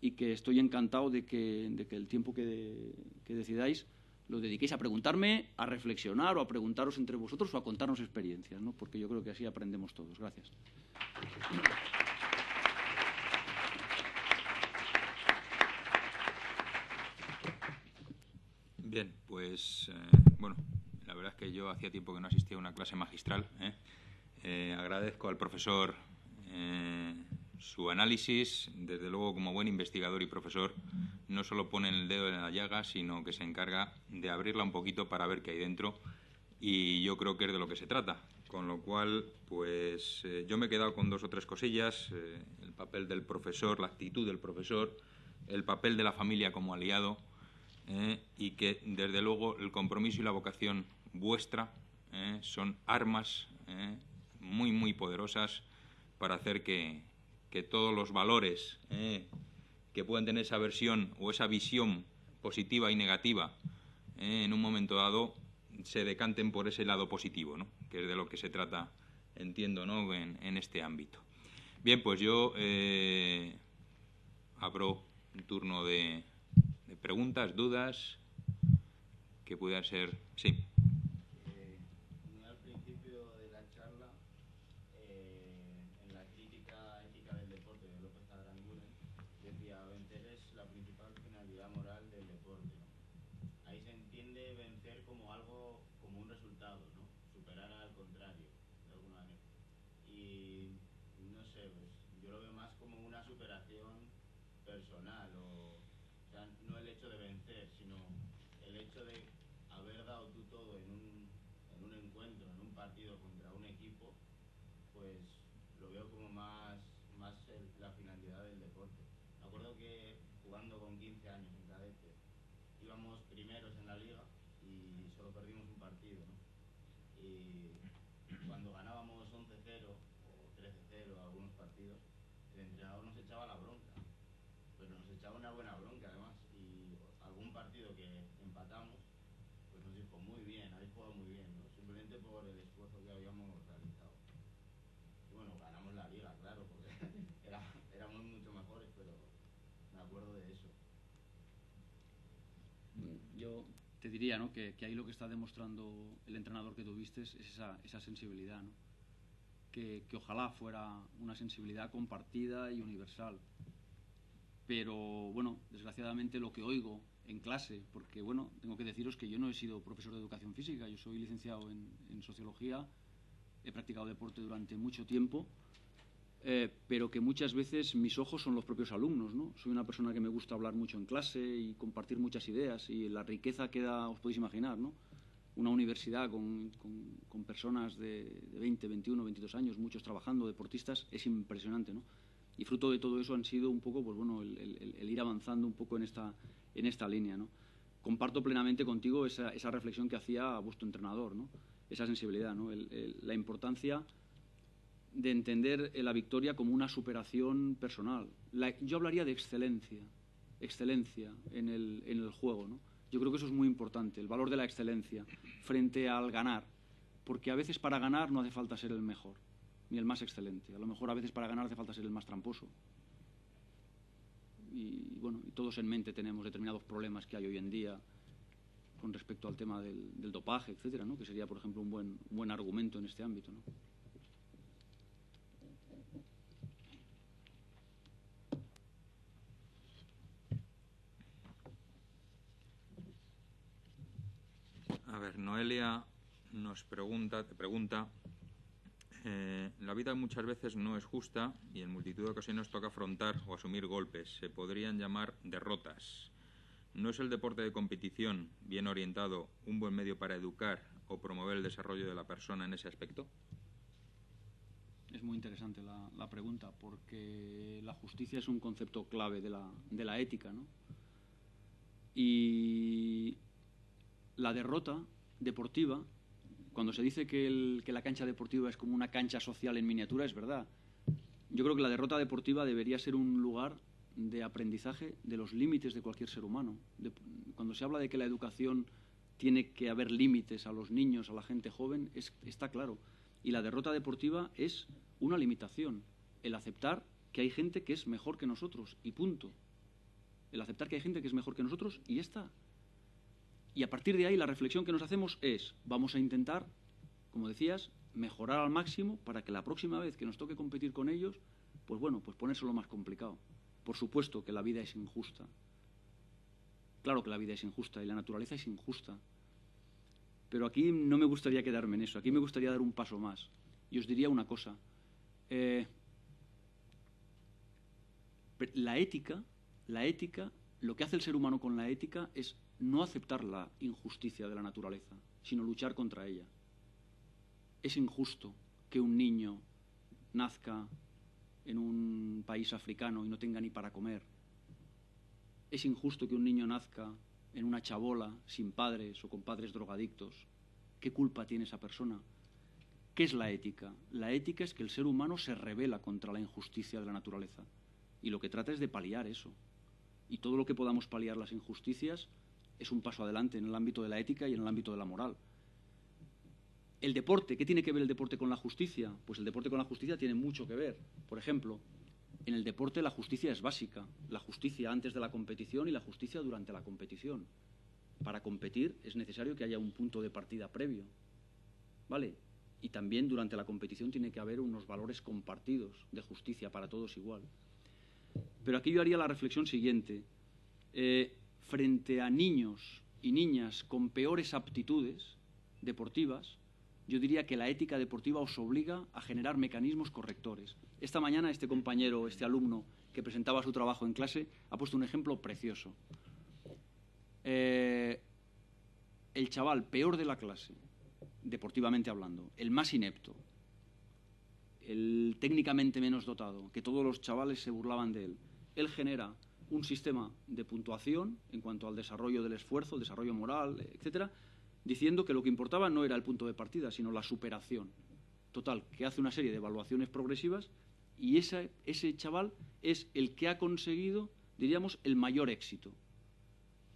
y que estoy encantado de que el tiempo que decidáis lo dediquéis a preguntarme, a reflexionar o a preguntaros entre vosotros o a contarnos experiencias, ¿no? Porque yo creo que así aprendemos todos. Gracias. Bien, pues, bueno, la verdad es que yo hacía tiempo que no asistía a una clase magistral. Agradezco al profesor su análisis. Desde luego, como buen investigador y profesor, no solo pone el dedo en la llaga, sino que se encarga de abrirla un poquito para ver qué hay dentro. Y yo creo que es de lo que se trata. Con lo cual, pues yo me he quedado con 2 o 3 cosillas. El papel del profesor, la actitud del profesor, el papel de la familia como aliado, y que, desde luego, el compromiso y la vocación vuestra son armas muy, muy poderosas para hacer que todos los valores que puedan tener esa versión o esa visión positiva y negativa en un momento dado se decanten por ese lado positivo, ¿no? Que es de lo que se trata, entiendo, ¿no? en este ámbito. Bien, pues yo abro un turno de preguntas, dudas, que puedan ser... Sí. Al principio de la charla, en la crítica ética del deporte de López Aranguren, decía: vencer es la principal finalidad moral del deporte, ¿no? Ahí se entiende vencer como algo, como un resultado, ¿no? Superar al contrario, de alguna manera. Y no sé, pues yo lo veo más como una superación personal, o sea, no el hecho de vencer, sino el hecho de haber dado tú todo en un encuentro, en un partido contra un equipo, pues lo veo como más la finalidad del deporte. Me acuerdo que jugando con 15 años en cadete, íbamos primeros en la liga y solo perdimos un partido, ¿no? Y cuando ganábamos 11-0 o 13-0 algunos partidos, el entrenador nos echaba la bronca, pero nos echaba una buena bronca además. Y algún partido que empatamos, pues nos dijo: muy bien, habéis jugado muy bien, ¿no? Simplemente por el esfuerzo que habíamos realizado. Y bueno, ganamos la liga, claro, porque éramos mucho mejores, pero me acuerdo de eso. Yo te diría, ¿no?, que ahí lo que está demostrando el entrenador que tuviste es esa sensibilidad, ¿no? Que ojalá fuera una sensibilidad compartida y universal. Pero, bueno, desgraciadamente lo que oigo en clase, porque, bueno, tengo que deciros que yo no he sido profesor de educación física, yo soy licenciado en sociología, he practicado deporte durante mucho tiempo, pero que muchas veces mis ojos son los propios alumnos, ¿no? Soy una persona que me gusta hablar mucho en clase y compartir muchas ideas, y la riqueza que da, os podéis imaginar, ¿no? Una universidad con personas de 20, 21, 22 años, muchos trabajando, deportistas, es impresionante, ¿no? Y fruto de todo eso han sido un poco, pues bueno, el ir avanzando un poco en esta línea, ¿no? Comparto plenamente contigo esa reflexión que hacía vuestro entrenador, ¿no? Esa sensibilidad, ¿no? La importancia de entender la victoria como una superación personal. Yo hablaría de excelencia en el juego, ¿no? Yo creo que eso es muy importante, el valor de la excelencia frente al ganar, porque a veces para ganar no hace falta ser el mejor ni el más excelente, a lo mejor a veces para ganar hace falta ser el más tramposo. Y bueno, y todos en mente tenemos determinados problemas que hay hoy en día con respecto al tema del dopaje, etcétera, ¿no? Que sería, por ejemplo, un buen argumento en este ámbito, ¿no? A ver, Noelia te pregunta: la vida muchas veces no es justa y en multitud de ocasiones toca afrontar o asumir golpes. Se podrían llamar derrotas. ¿No es el deporte de competición, bien orientado, un buen medio para educar o promover el desarrollo de la persona en ese aspecto? Es muy interesante la pregunta, porque la justicia es un concepto clave de la ética, ¿no? Y la derrota deportiva, cuando se dice que la cancha deportiva es como una cancha social en miniatura, es verdad. Yo creo que la derrota deportiva debería ser un lugar de aprendizaje de los límites de cualquier ser humano. Cuando se habla de que la educación tiene que haber límites a los niños, a la gente joven, está claro. Y la derrota deportiva es una limitación, el aceptar que hay gente que es mejor que nosotros, y punto. El aceptar que hay gente que es mejor que nosotros, y ya está. Y a partir de ahí la reflexión que nos hacemos es: vamos a intentar, como decías, mejorar al máximo para que la próxima vez que nos toque competir con ellos, pues bueno, pues ponérselo más complicado. Por supuesto que la vida es injusta. Claro que la vida es injusta y la naturaleza es injusta. Pero aquí no me gustaría quedarme en eso. Aquí me gustaría dar un paso más. Y os diría una cosa. La ética, lo que hace el ser humano con la ética es no aceptar la injusticia de la naturaleza, sino luchar contra ella. Es injusto que un niño nazca en un país africano y no tenga ni para comer. Es injusto que un niño nazca en una chabola sin padres o con padres drogadictos. ¿Qué culpa tiene esa persona? ¿Qué es la ética? La ética es que el ser humano se rebela contra la injusticia de la naturaleza. Y lo que trata es de paliar eso. Y todo lo que podamos paliar las injusticias es un paso adelante en el ámbito de la ética y en el ámbito de la moral. El deporte, ¿qué tiene que ver el deporte con la justicia? Pues el deporte con la justicia tiene mucho que ver. Por ejemplo, en el deporte la justicia es básica. La justicia antes de la competición y la justicia durante la competición. Para competir es necesario que haya un punto de partida previo. ¿Vale? Y también durante la competición tiene que haber unos valores compartidos de justicia para todos igual. Pero aquí yo haría la reflexión siguiente. Frente a niños y niñas con peores aptitudes deportivas, yo diría que la ética deportiva os obliga a generar mecanismos correctores. Esta mañana este compañero, este alumno que presentaba su trabajo en clase, ha puesto un ejemplo precioso. El chaval peor de la clase, deportivamente hablando, el más inepto, el técnicamente menos dotado, que todos los chavales se burlaban de él, él genera un sistema de puntuación en cuanto al desarrollo del esfuerzo, el desarrollo moral, etcétera, diciendo que lo que importaba no era el punto de partida, sino la superación. Total, que hace una serie de evaluaciones progresivas y ese chaval es el que ha conseguido, diríamos, el mayor éxito.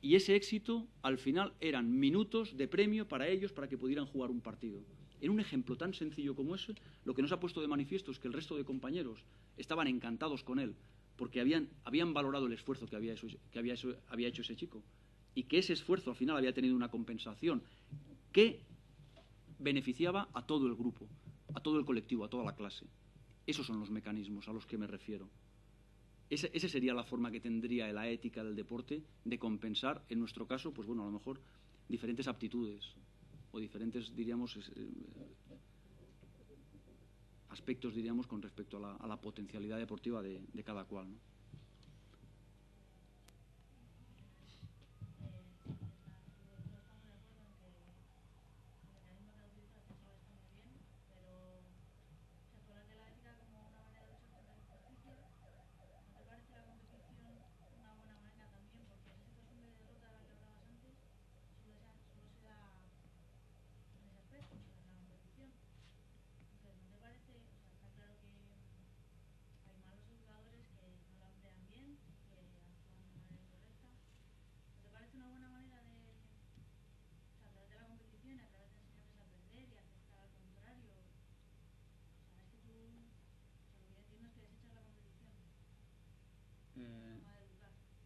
Y ese éxito, al final, eran minutos de premio para ellos para que pudieran jugar un partido. En un ejemplo tan sencillo como ese, lo que nos ha puesto de manifiesto es que el resto de compañeros estaban encantados con él, porque habían valorado el esfuerzo que había hecho ese chico. Y que ese esfuerzo al final había tenido una compensación que beneficiaba a todo el grupo, a todo el colectivo, a toda la clase. Esos son los mecanismos a los que me refiero. Esa sería la forma que tendría la ética del deporte de compensar, en nuestro caso, pues bueno, a lo mejor diferentes aptitudes o diferentes, diríamos, aspectos, diríamos, con respecto a la potencialidad deportiva de cada cual, ¿no?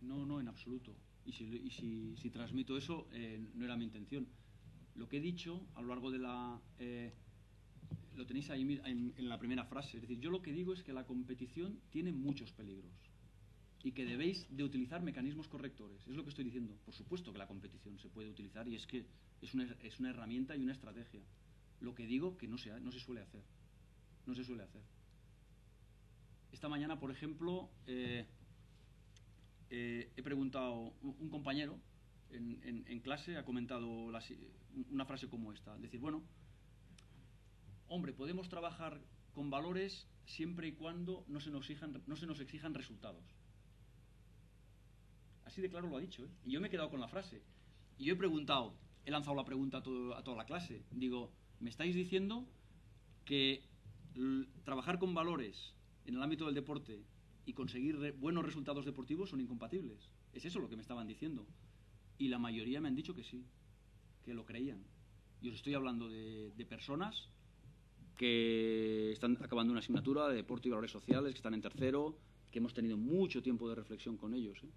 No, en absoluto. Y si transmito eso, no era mi intención. Lo que he dicho a lo largo de la... lo tenéis ahí en la primera frase. Es decir, yo lo que digo es que la competición tiene muchos peligros y que debéis de utilizar mecanismos correctores. Es lo que estoy diciendo. Por supuesto que la competición se puede utilizar y es que es una herramienta y una estrategia. Lo que digo que no se suele hacer. No se suele hacer. Esta mañana, por ejemplo... he preguntado, un compañero en clase ha comentado una frase como esta, decir, bueno, hombre, podemos trabajar con valores siempre y cuando no se nos exijan resultados. Así de claro lo ha dicho, ¿eh? Y yo me he quedado con la frase. Y yo he lanzado la pregunta a toda la clase. Digo, ¿me estáis diciendo que trabajar con valores en el ámbito del deporte y conseguir buenos resultados deportivos son incompatibles? Es eso lo que me estaban diciendo. Y la mayoría me han dicho que sí, que lo creían. Y os estoy hablando de personas que están acabando una asignatura de deporte y valores sociales, que están en tercero, que hemos tenido mucho tiempo de reflexión con ellos, ¿eh?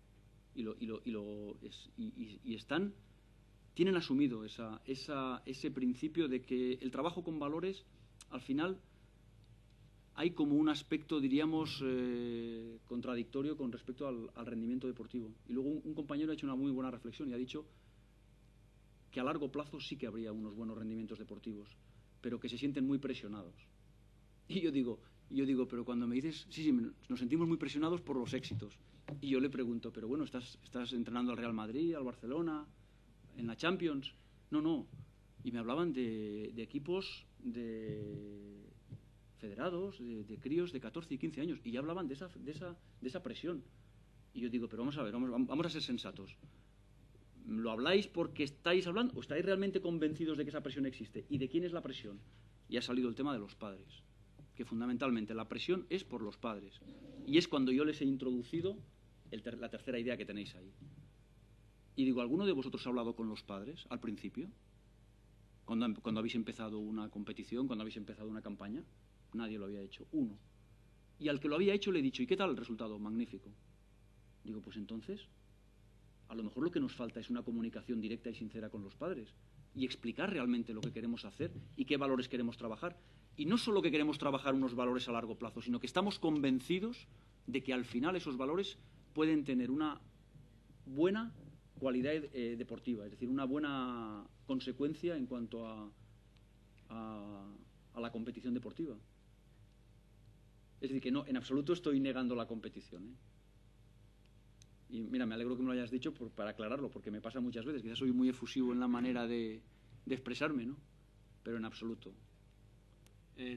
Tienen asumido ese principio de que el trabajo con valores, al final, hay como un aspecto, diríamos, contradictorio con respecto al rendimiento deportivo. Y luego un compañero ha hecho una muy buena reflexión y ha dicho que a largo plazo sí que habría unos buenos rendimientos deportivos, pero que se sienten muy presionados. Y yo digo, pero cuando me dices, sí, nos sentimos muy presionados por los éxitos. Y yo le pregunto, pero bueno, ¿estás entrenando al Real Madrid, al Barcelona, en la Champions? No. Y me hablaban de equipos federados, de críos de 14 y 15 años, y ya hablaban de esa presión. Y yo digo, pero vamos a ver, vamos a ser sensatos. ¿Lo habláis porque estáis hablando o estáis realmente convencidos de que esa presión existe? ¿Y de quién es la presión? Y ha salido el tema de los padres, que fundamentalmente la presión es por los padres. Y es cuando yo les he introducido la tercera idea que tenéis ahí. Y digo, ¿alguno de vosotros ha hablado con los padres al principio? Cuando habéis empezado una competición, cuando habéis empezado una campaña, nadie lo había hecho, uno. Y al que lo había hecho le he dicho, ¿y qué tal el resultado? Magnífico. Digo, pues entonces, a lo mejor lo que nos falta es una comunicación directa y sincera con los padres y explicar realmente lo que queremos hacer y qué valores queremos trabajar. Y no solo que queremos trabajar unos valores a largo plazo, sino que estamos convencidos de que al final esos valores pueden tener una buena cualidad deportiva, es decir, una buena consecuencia en cuanto a la competición deportiva. Es decir, que no, en absoluto estoy negando la competición, ¿eh? Y mira, me alegro que me lo hayas dicho para aclararlo, porque me pasa muchas veces. Quizás soy muy efusivo en la manera de expresarme, ¿no? Pero en absoluto.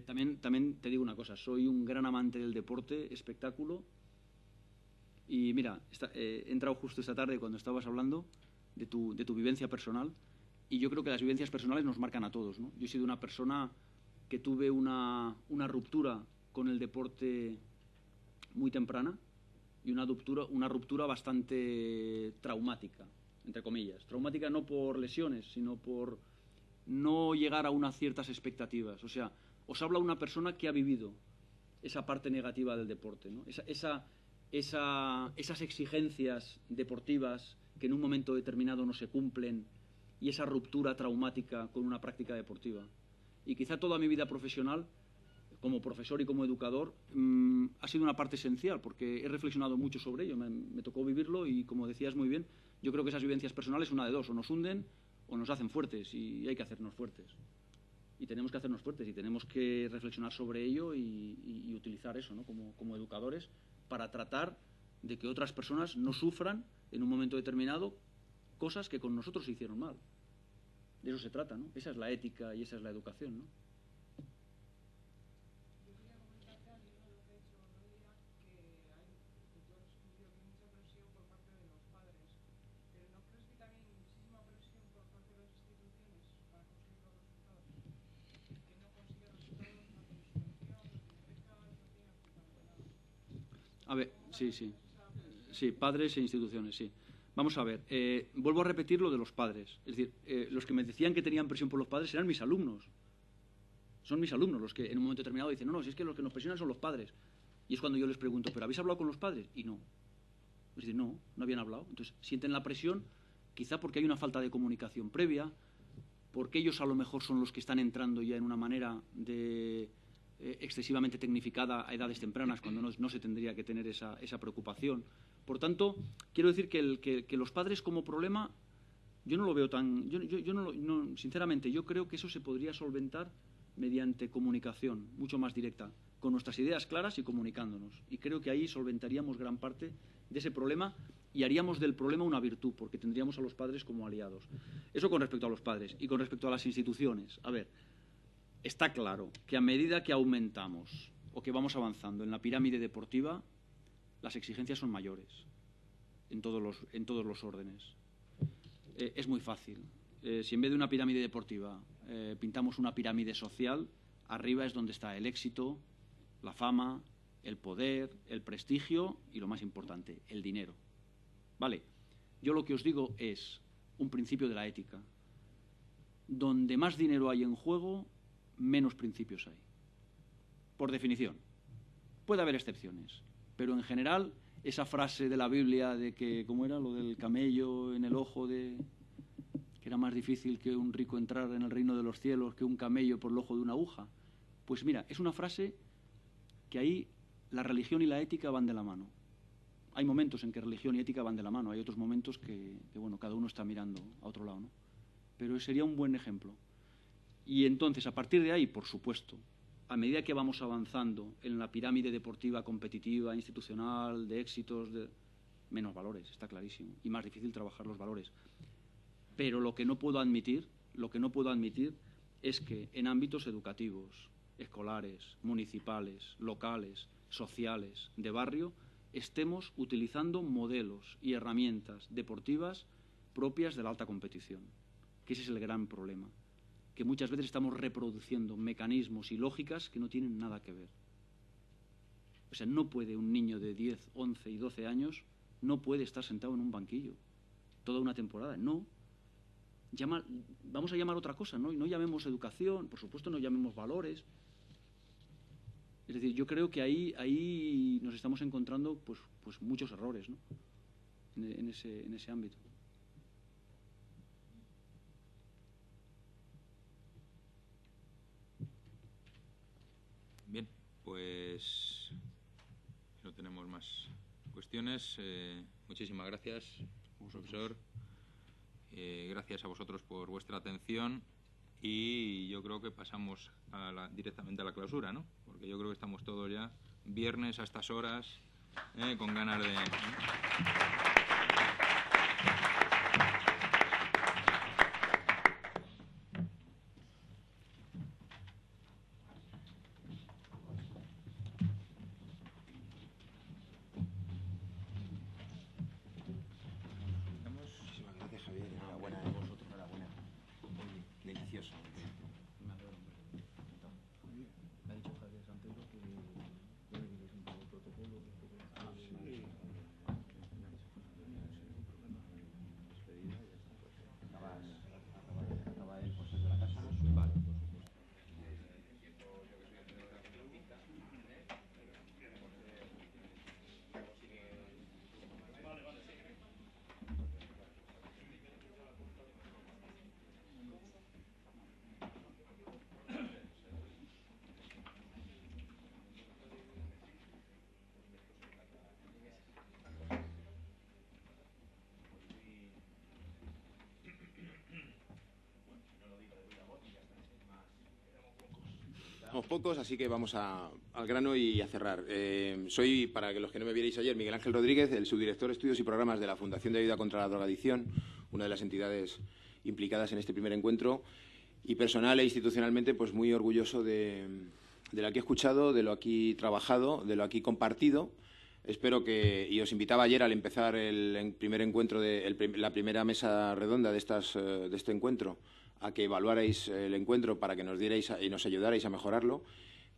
También te digo una cosa, soy un gran amante del deporte, espectáculo. Y mira, he entrado justo esta tarde cuando estabas hablando de tu vivencia personal. Y yo creo que las vivencias personales nos marcan a todos, ¿no? Yo he sido una persona que tuve una ruptura con el deporte muy temprana. Y una ruptura bastante traumática, entre comillas. Traumática no por lesiones, sino por no llegar a unas ciertas expectativas. O sea, os habla una persona que ha vivido esa parte negativa del deporte, ¿no? Esas exigencias deportivas que en un momento determinado no se cumplen y esa ruptura traumática con una práctica deportiva. Y quizá toda mi vida profesional, como profesor y como educador, ha sido una parte esencial, porque he reflexionado mucho sobre ello, me tocó vivirlo y, como decías muy bien, yo creo que esas vivencias personales, una de dos, o nos hunden o nos hacen fuertes, y hay que hacernos fuertes. Y tenemos que hacernos fuertes y tenemos que reflexionar sobre ello y utilizar eso, ¿no? como educadores para tratar de que otras personas no sufran en un momento determinado cosas que con nosotros se hicieron mal. De eso se trata, ¿no? Esa es la ética y esa es la educación, ¿no? A ver, sí, padres e instituciones, sí. Vamos a ver, vuelvo a repetir lo de los padres. Es decir, los que me decían que tenían presión por los padres eran mis alumnos. Son mis alumnos los que en un momento determinado dicen, no, si es que los que nos presionan son los padres. Y es cuando yo les pregunto, ¿pero habéis hablado con los padres? Y no. Es decir, no habían hablado. Entonces, sienten la presión quizá porque hay una falta de comunicación previa, porque ellos a lo mejor son los que están entrando ya en una manera de excesivamente tecnificada a edades tempranas, cuando no se tendría que tener esa preocupación. Por tanto, quiero decir que los padres como problema, yo no lo veo tan... sinceramente, yo creo que eso se podría solventar mediante comunicación mucho más directa, con nuestras ideas claras y comunicándonos. Y creo que ahí solventaríamos gran parte de ese problema y haríamos del problema una virtud, porque tendríamos a los padres como aliados. Eso con respecto a los padres. Y con respecto a las instituciones, a ver, está claro que a medida que aumentamos o que vamos avanzando en la pirámide deportiva, las exigencias son mayores en todos los órdenes. Es muy fácil. Si en vez de una pirámide deportiva pintamos una pirámide social, arriba es donde está el éxito, la fama, el poder, el prestigio y, lo más importante, el dinero. Vale, yo lo que os digo es un principio de la ética. Donde más dinero hay en juego, menos principios hay. Por definición. Puede haber excepciones, pero en general esa frase de la Biblia de que, ¿cómo era? Lo del camello en el ojo de... que era más difícil que un rico entrar en el reino de los cielos que un camello por el ojo de una aguja. Pues mira, es una frase que ahí la religión y la ética van de la mano. Hay momentos en que religión y ética van de la mano, hay otros momentos que bueno, cada uno está mirando a otro lado, ¿no? pero sería un buen ejemplo. Y entonces, a partir de ahí, por supuesto, a medida que vamos avanzando en la pirámide deportiva, competitiva, institucional, de éxitos, menos valores, está clarísimo, y más difícil trabajar los valores. Pero lo que no puedo admitir es que en ámbitos educativos, escolares, municipales, locales, sociales, de barrio, estemos utilizando modelos y herramientas deportivas propias de la alta competición, que ese es el gran problema, que muchas veces estamos reproduciendo mecanismos y lógicas que no tienen nada que ver. O sea, no puede un niño de 10, 11 y 12 años, no puede estar sentado en un banquillo toda una temporada, no. Vamos a llamar otra cosa, ¿no? Y no llamemos educación, por supuesto no llamemos valores. Es decir, yo creo que ahí nos estamos encontrando pues muchos errores, ¿no? en ese ámbito. Bien, pues no tenemos más cuestiones. Muchísimas gracias, profesor. Gracias a vosotros por vuestra atención y yo creo que pasamos directamente a la clausura, ¿no? Porque yo creo que estamos todos ya viernes a estas horas con ganas de... Muchísimas gracias, Javier. Enhorabuena a vosotros, enhorabuena. Delicioso. Me ha dicho Javier Santero que puede que un poco el protocolo. Acaba el proceso de la casa. Vale. Somos pocos, así que vamos al grano y a cerrar. Soy, para los que no me vierais ayer, Miguel Ángel Rodríguez, el subdirector de Estudios y Programas de la Fundación de Ayuda contra la Drogadicción, una de las entidades implicadas en este primer encuentro, y personal e institucionalmente pues muy orgulloso de lo aquí escuchado, de lo aquí trabajado, de lo aquí compartido. Espero que, y os invitaba ayer al empezar el primer encuentro, la primera mesa redonda de este encuentro, a que evaluarais el encuentro para que nos dierais y nos ayudarais a mejorarlo.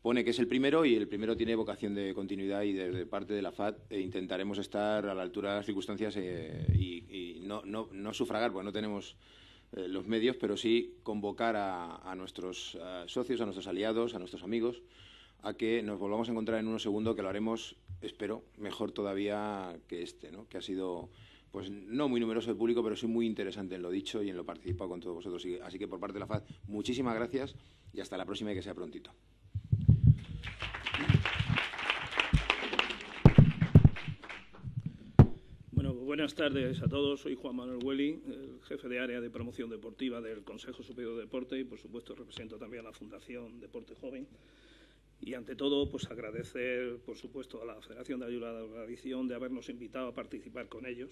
Pone que es el primero y el primero tiene vocación de continuidad y de parte de la FAD intentaremos estar a la altura de las circunstancias y no sufragar, porque no tenemos los medios, pero sí convocar a nuestros socios, a nuestros aliados, a nuestros amigos, a que nos volvamos a encontrar en unos segundos, que lo haremos, espero, mejor todavía que este, ¿no? Que ha sido, pues no muy numeroso el público, pero sí muy interesante en lo dicho y en lo participado con todos vosotros. Así que por parte de la FAD, muchísimas gracias y hasta la próxima y que sea prontito. Bueno, buenas tardes a todos. Soy Juan Manuel Hueli, el jefe de área de promoción deportiva del Consejo Superior de Deporte y, por supuesto, represento también a la Fundación Deporte Joven. Y, ante todo, pues agradecer, por supuesto, a la Federación de Ayuda a la Drogadicción de habernos invitado a participar con ellos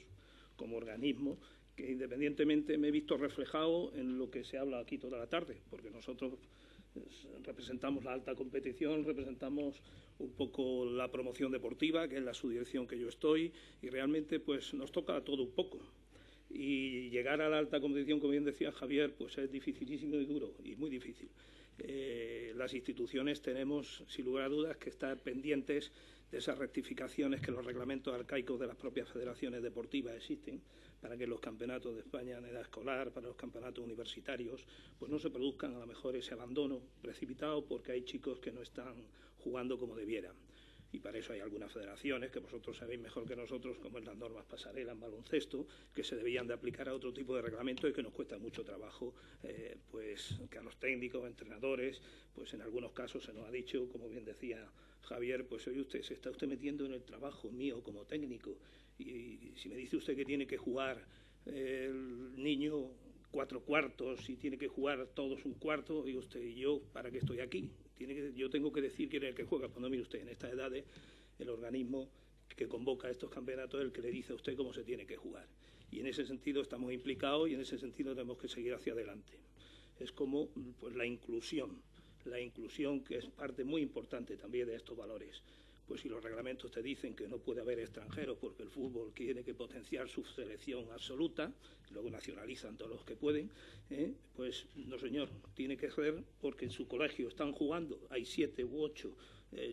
como organismo, que independientemente me he visto reflejado en lo que se habla aquí toda la tarde, porque nosotros representamos la alta competición, representamos un poco la promoción deportiva, que es la subdirección que yo estoy, y realmente pues nos toca todo un poco. Y llegar a la alta competición, como bien decía Javier, pues es dificilísimo y duro, y muy difícil. Las instituciones tenemos, sin lugar a dudas, que estar pendientes de esas rectificaciones que los reglamentos arcaicos de las propias federaciones deportivas existen para que los campeonatos de España en edad escolar, para los campeonatos universitarios, pues no se produzcan a lo mejor ese abandono precipitado porque hay chicos que no están jugando como debieran. Y para eso hay algunas federaciones que vosotros sabéis mejor que nosotros, como es las normas pasarela en baloncesto, que se debían de aplicar a otro tipo de reglamento y que nos cuesta mucho trabajo, pues que a los técnicos, entrenadores, pues en algunos casos se nos ha dicho, como bien decía Javier, pues oye usted, se está usted metiendo en el trabajo mío como técnico y si me dice usted que tiene que jugar el niño 4 cuartos y tiene que jugar todos un cuarto, y usted y yo, ¿para qué estoy aquí? Yo tengo que decir quién es el que juega. Cuando mire usted, en estas edades, el organismo que convoca estos campeonatos es el que le dice a usted cómo se tiene que jugar. Y en ese sentido estamos implicados y en ese sentido tenemos que seguir hacia adelante. Es como pues, la inclusión que es parte muy importante también de estos valores. Pues si los reglamentos te dicen que no puede haber extranjeros porque el fútbol tiene que potenciar su selección absoluta, luego nacionalizan todos los que pueden, pues no señor, tiene que ser porque en su colegio están jugando, hay 7 u 8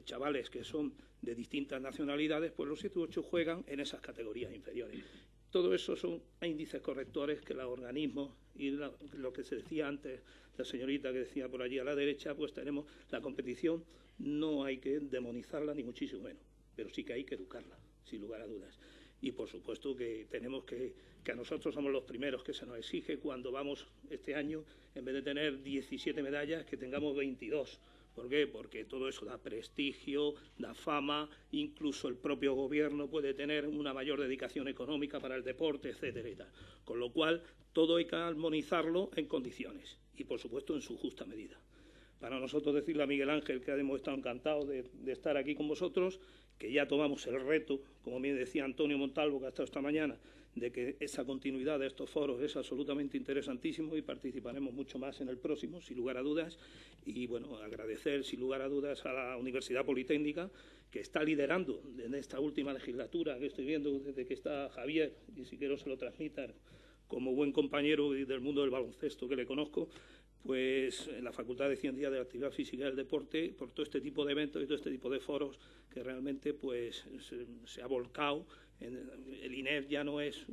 chavales que son de distintas nacionalidades, pues los 7 u 8 juegan en esas categorías inferiores. Todo eso son índices correctores que los organismos y lo que se decía antes, la señorita que decía por allí a la derecha, pues tenemos la competición, no hay que demonizarla ni muchísimo menos, pero sí que hay que educarla, sin lugar a dudas. Y por supuesto que tenemos que a nosotros somos los primeros que se nos exige cuando vamos este año, en vez de tener 17 medallas, que tengamos 22. ¿Por qué? Porque todo eso da prestigio, da fama, incluso el propio gobierno puede tener una mayor dedicación económica para el deporte, etcétera y tal. Con lo cual, todo hay que armonizarlo en condiciones y, por supuesto, en su justa medida. Para nosotros decirle a Miguel Ángel que hemos estado encantados de estar aquí con vosotros, que ya tomamos el reto, como bien decía Antonio Montalvo, que ha estado esta mañana, de que esa continuidad de estos foros es absolutamente interesantísimo y participaremos mucho más en el próximo, sin lugar a dudas. Y, bueno, agradecer, sin lugar a dudas, a la Universidad Politécnica, que está liderando en esta última legislatura que estoy viendo desde que está Javier, y si quiero se lo transmitan como buen compañero del mundo del baloncesto que le conozco, pues en la Facultad de Ciencias de la Actividad Física y del Deporte, por todo este tipo de eventos y todo este tipo de foros que realmente pues se ha volcado. El INEF ya no es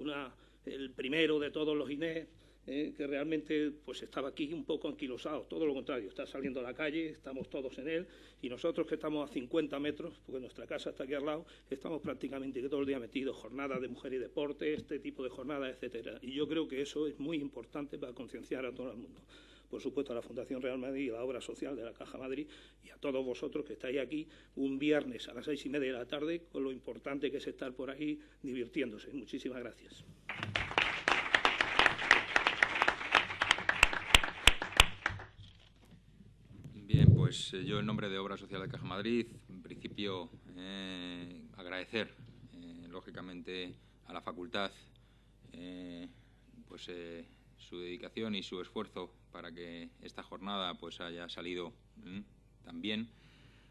el primero de todos los INEF, que realmente pues estaba aquí un poco anquilosado, todo lo contrario, está saliendo a la calle, estamos todos en él, y nosotros que estamos a 50 metros, porque nuestra casa está aquí al lado, estamos prácticamente todo el día metidos, jornadas de mujer y deporte, este tipo de jornadas, etcétera. Y yo creo que eso es muy importante para concienciar a todo el mundo. Por supuesto, a la Fundación Real Madrid y a la obra social de la Caja Madrid y a todos vosotros que estáis aquí un viernes a las 6:30 de la tarde, con lo importante que es estar por ahí divirtiéndose. Muchísimas gracias. Bien, pues yo en nombre de Obra Social de Caja Madrid, en principio agradecer, lógicamente, a la facultad su dedicación y su esfuerzo para que esta jornada pues haya salido tan bien,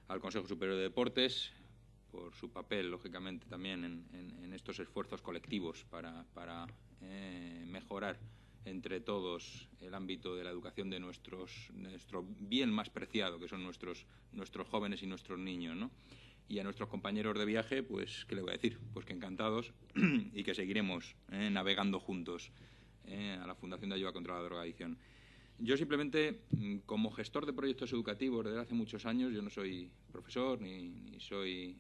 al Consejo Superior de Deportes por su papel, lógicamente, también en estos esfuerzos colectivos para mejorar entre todos el ámbito de la educación de nuestro bien más preciado, que son nuestros jóvenes y nuestros niños, ¿no? Y a nuestros compañeros de viaje, pues, ¿qué le voy a decir? Pues que encantados y que seguiremos navegando juntos a la Fundación de Ayuda contra la Drogadicción. Yo simplemente, como gestor de proyectos educativos desde hace muchos años, yo no soy profesor ni soy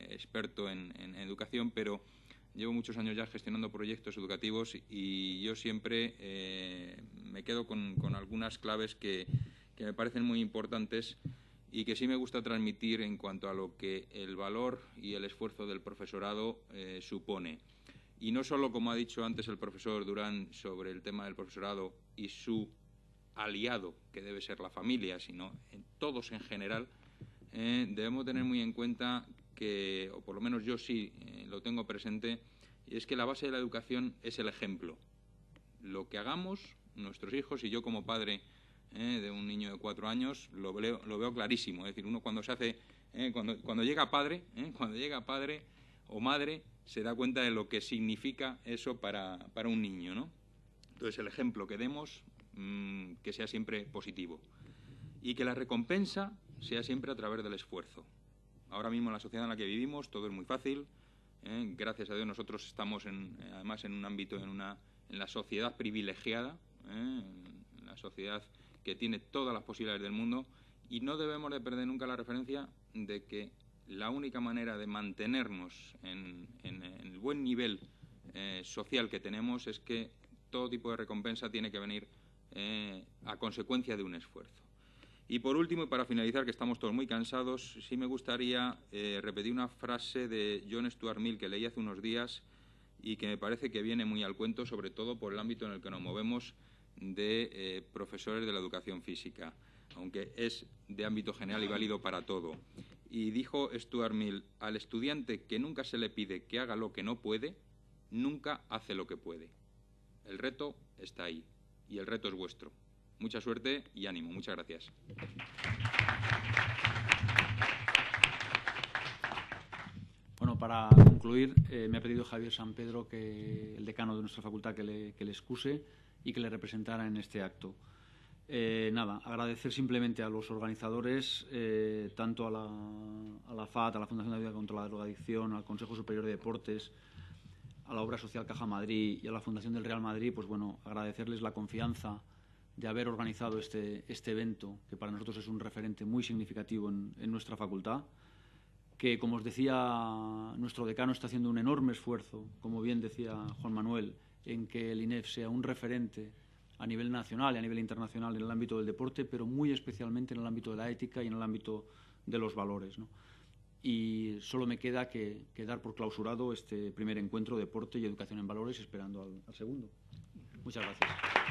experto en educación, pero llevo muchos años ya gestionando proyectos educativos y yo siempre me quedo con algunas claves que me parecen muy importantes y que sí me gusta transmitir en cuanto a lo que el valor y el esfuerzo del profesorado supone. Y no solo, como ha dicho antes el profesor Durán, sobre el tema del profesorado y su aliado, que debe ser la familia, sino en todos en general, debemos tener muy en cuenta que, o por lo menos yo sí lo tengo presente, y es que la base de la educación es el ejemplo. Lo que hagamos, nuestros hijos, y yo como padre de un niño de 4 años, lo veo clarísimo. Es decir, uno cuando se hace, cuando llega padre o madre, se da cuenta de lo que significa eso para un niño, ¿no? Entonces, el ejemplo que demos, que sea siempre positivo. Y que la recompensa sea siempre a través del esfuerzo. Ahora mismo en la sociedad en la que vivimos todo es muy fácil. Gracias a Dios nosotros estamos además en un ámbito, en la sociedad privilegiada, en la sociedad que tiene todas las posibilidades del mundo, y no debemos de perder nunca la referencia de que la única manera de mantenernos en el buen nivel social que tenemos es que todo tipo de recompensa tiene que venir a consecuencia de un esfuerzo. Y por último, y para finalizar, que estamos todos muy cansados, sí me gustaría repetir una frase de John Stuart Mill que leí hace unos días y que me parece que viene muy al cuento, sobre todo por el ámbito en el que nos movemos, de profesores de la educación física, aunque es de ámbito general y válido para todo. Y dijo Stuart Mill: al estudiante que nunca se le pide que haga lo que no puede, nunca hace lo que puede. El reto está ahí y el reto es vuestro. Mucha suerte y ánimo. Muchas gracias. Bueno, para concluir, me ha pedido Javier San Pedro, el decano de nuestra facultad, que le excuse y que le representara en este acto. Nada, agradecer simplemente a los organizadores, tanto a la FAT, a la Fundación de Ayuda contra la Drogadicción, al Consejo Superior de Deportes, a la Obra Social Caja Madrid y a la Fundación del Real Madrid, pues bueno, agradecerles la confianza de haber organizado este evento, que para nosotros es un referente muy significativo en nuestra facultad, que, como os decía, nuestro decano está haciendo un enorme esfuerzo, como bien decía Juan Manuel, en que el INEF sea un referente a nivel nacional y a nivel internacional en el ámbito del deporte, pero muy especialmente en el ámbito de la ética y en el ámbito de los valores, ¿no? Y solo me queda que dar por clausurado este primer encuentro Deporte y Educación en Valores, esperando al segundo. Muchas gracias.